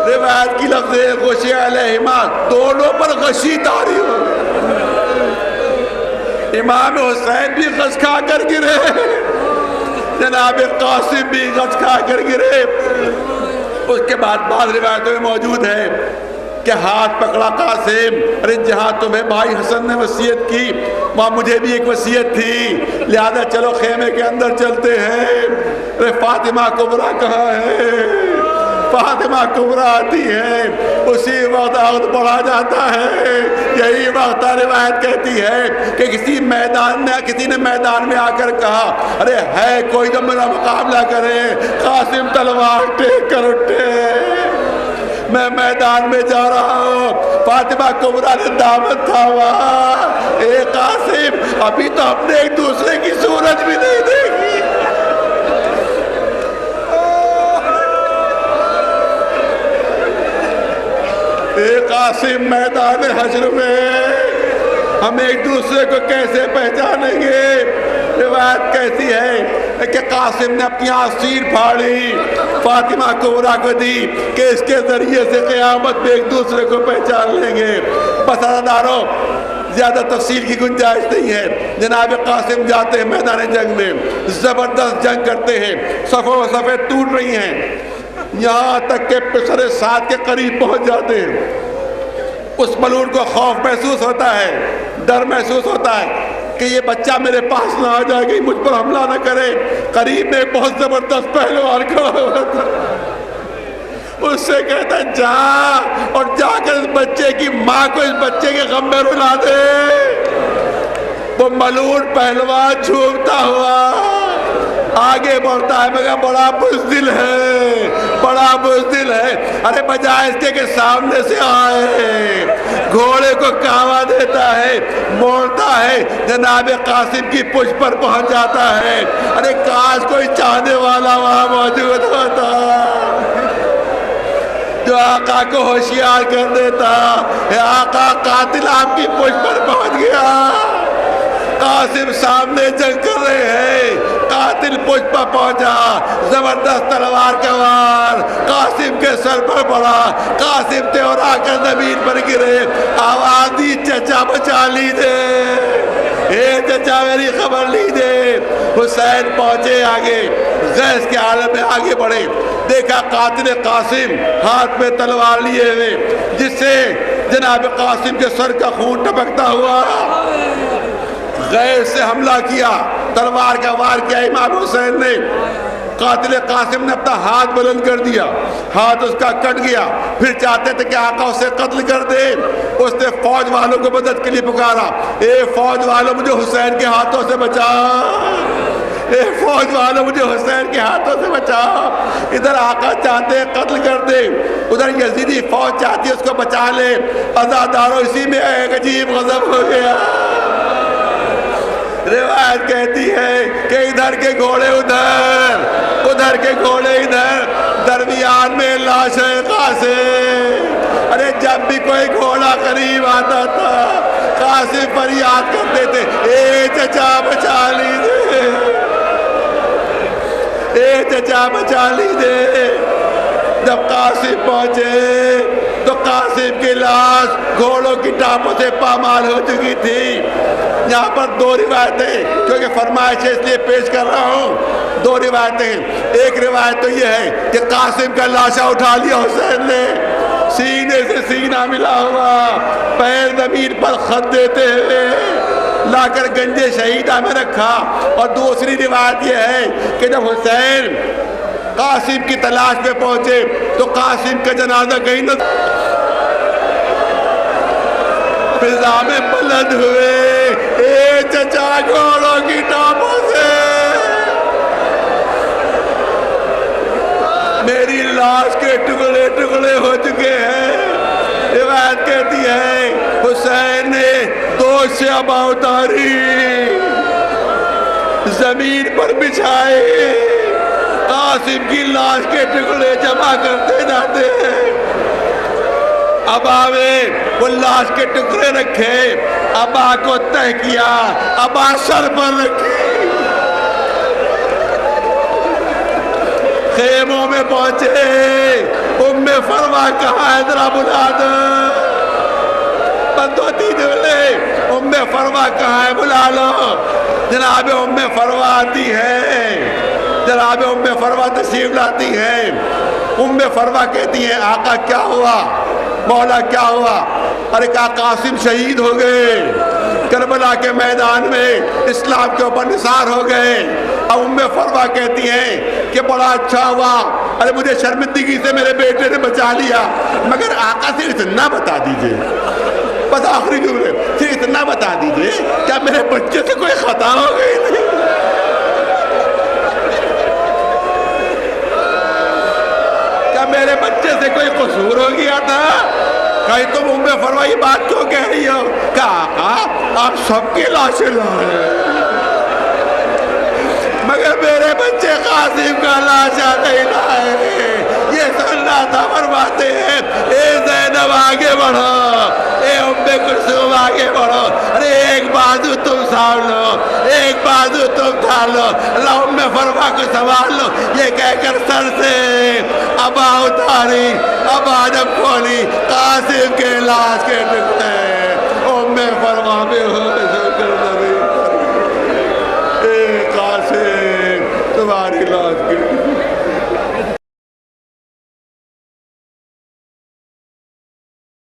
روایت کی لفظ غشی علیہما، دونوں پر غشی طاری ہو گئی۔ امام حسین بھی غش کھا کر گرے، جناب قاسم بھی غش کھا کر گرے۔ اس کے بعد بعض روایتوں میں موجود ہے کہ ہاتھ پکڑا قاسم، ارے جہاں تمہیں بھائی حسن نے وصیت کی وہاں مجھے بھی ایک وصیت تھی، لہذا چلو خیمے کے اندر چلتے ہیں۔ ارے فاطمہ کبریٰ کہاں ہے؟ فاطمہ کبریٰ آتی ہے، اسی وقت عہد بڑھا جاتا ہے۔ یہی وقت روایت کہتی ہے کہ کسی نے میدان میں آ کر کہا، ارے ہے کوئی جو میرا مقابلہ کرے؟ قاسم تلوار ٹیک کر اٹھے، میں میدان میں جا رہا ہوں۔ فاطمہ کبریٰ نے دامن تھاما، اے قاسم ابھی تو ہم نے ایک دوسرے کی صورت بھی نہیں دیکھی۔ اے قاسم میدان حشر میں ہم ایک دوسرے کو کیسے پہچانیں گے؟ روایت کہتی ہے کہ قاسم نے اپنی آستین پھاڑی، فاطمہ کبریٰ کو دی کہ اس کے ذریعے سے قیامت میں ایک دوسرے کو پہچان لیں گے۔ بس عزادارو، زیادہ تفصیل کی گنجائش نہیں ہے۔ جناب قاسم جاتے ہیں میدان جنگ میں، زبردست جنگ کرتے ہیں، صفوں و صفیں ٹوٹ رہی ہیں، یہاں تک کہ پسر سعد کے قریب پہنچ جاتے ہیں۔ اس ملعون کو خوف محسوس ہوتا ہے، ڈر محسوس ہوتا ہے کہ یہ بچہ میرے پاس نہ آ جائے گی، مجھ پر حملہ نہ کرے۔ قریب میں بہت زبردست پہلوان کھڑا ہوا تھا، اس سے کہتا ہے جا اور جا کر اس بچے کی ماں کو اس بچے کے غم میں رلا دے۔ وہ ملعون پہلوان جھومتا ہوا آگے بڑھتا ہے، مگر بڑا بزدل ہے، بڑا بزدل ہے۔ ارے بجائے اس کے سامنے سے آئے، گھوڑے کو کعوہ دیتا ہے، موڑتا ہے، جناب قاسم کی پشت پر پہنچ جاتا ہے۔ ارے کاش کوئی چاہنے والا وہاں موجود ہوتا جو آقا کو ہوشیار کر دیتا۔ اے آقا، قاتل آپ کی پشت پر پہنچ گیا۔ قاسم سامنے جنگ کر رہے ہیں، قاتل پشت پر پہنچا، زبردست تلوار کا وار قاسم کے سر پر پڑا، قاسم تیورا کر زمین پر گرے۔ آواز دی چچا بچا لیجیے، اے چچا میری خبر لیجیے۔ حسین پہنچے آگے، غیظ کے عالم میں آگے بڑھے، دیکھا قاتل قاسم ہاتھ میں تلوار لیے ہوئے، جس سے جناب قاسم کے سر کا خون ٹپکتا ہوا غیظ سے حملہ کیا، تلوار کا وار کیا۔ امام حسین نے، قاتل قاسم نے اپنا ہاتھ بلند کر دیا، ہاتھ اس کا کٹ گیا، پھر چاہتے تھے کہ آقا اسے قتل کر دے۔ اس نے فوج والوں کو مدد کے لیے پکارا، اے فوج والوں مجھے حسین کے ہاتھوں سے بچا، اے فوج والوں مجھے حسین کے ہاتھوں سے بچا۔ ادھر آقا چاہتے ہیں قتل کر دے، ادھر یزیدی فوج چاہتی ہے اس کو بچا لے۔ عزادارو، اسی میں ایک عجیب غضب ہو گیا۔ روایت کہتی ہے کہ ادھر کے گھوڑے ادھر، ادھر کے گھوڑے ادھر، درمیان میں لاش قاسم۔ ارے جب بھی کوئی گھوڑا قریب آتا تھا قاسم فریاد کرتے تھے، اے چچا بچا لیجیے، اے چچا بچا لیجیے۔ جب قاسم پہنچے تو قاسم کی لاش گھوڑوں کی ٹانپوں سے پامال ہو چکی تھی۔ یہاں پر دو روایتیں، کیونکہ فرمائش ہے اس لیے پیش کر رہا ہوں، دو روایتیں ہیں۔ ایک روایت تو یہ ہے کہ قاسم کا لاشا اٹھا لیا حسین نے، سینے سے سینہ ملا ہوا، پیر زمین پر خط دیتے ہوئے لا کر گنجے شہیدہ میں رکھا۔ اور دوسری روایت یہ ہے کہ جب حسین قاسم کی تلاش میں پہنچے تو قاسم کا جنازہ کہیں نہ فضا میں بلند ہوئے، اے چچا گھوڑوں کی ٹانپوں سے لاش کے ٹکڑے ٹکڑے ہو چکے ہیں۔ روایت کہتی ہے حسین نے 2 شعبہ اتاری، زمین پر بچھائے، قاسم کی لاش کے ٹکڑے جمع کرتے جاتے ہیں۔ ابا میں وہ لاش کے ٹکڑے رکھے، ابا کو تہ کیا، ابا سر پر رکھی، خیموں میں پہنچے، ام فروا کہاں ہے ذرا بلا دو، بندوتی دولے ام فروا کہاں ہے بلا لو۔ جناب ام فروا آتی ہے، جناب ام فروا تشریف لاتی ہے۔ ام فروا کہتی ہیں آقا کیا ہوا، مولا کیا ہوا؟ ارے کہا قاسم شہید ہو گئے، کربلا کے میدان میں اسلام کے اوپر نثار ہو گئے۔ اب ام فروا کہتی ہیں کہ بڑا اچھا ہوا، ارے مجھے شرمندگی سے میرے بیٹے نے بچا لیا، مگر آقا سے اتنا بتا دیجئے، بس آخری جملے سے اتنا بتا دیجئے کیا میرے بچے سے کوئی خطا ہو گئی نہیں؟ کیا میرے بچے سے کوئی قصور ہو گیا تھا؟ کہیں تم ام فرما یہ بات کیوں کہہ رہی ہو؟ کہا آقا آپ سب کی لاشیں لائے مگر میرے بچے قاسم کا لاشا نہیں لائے۔ یہ سننا تھا، فرماتے ہیں اے زینب آگے بڑھو، اے ام کلثوم آگے بڑھو، ارے ایک بازو تم سامھ لو، ایک بازو تم تھا لو، اللہ ام فرما کو سنبھال لو، یہ کہہ کر سر سے ابا اتاری، ابا جب کھولی قاسم کے لاش کے ٹکڑے ام فرما میں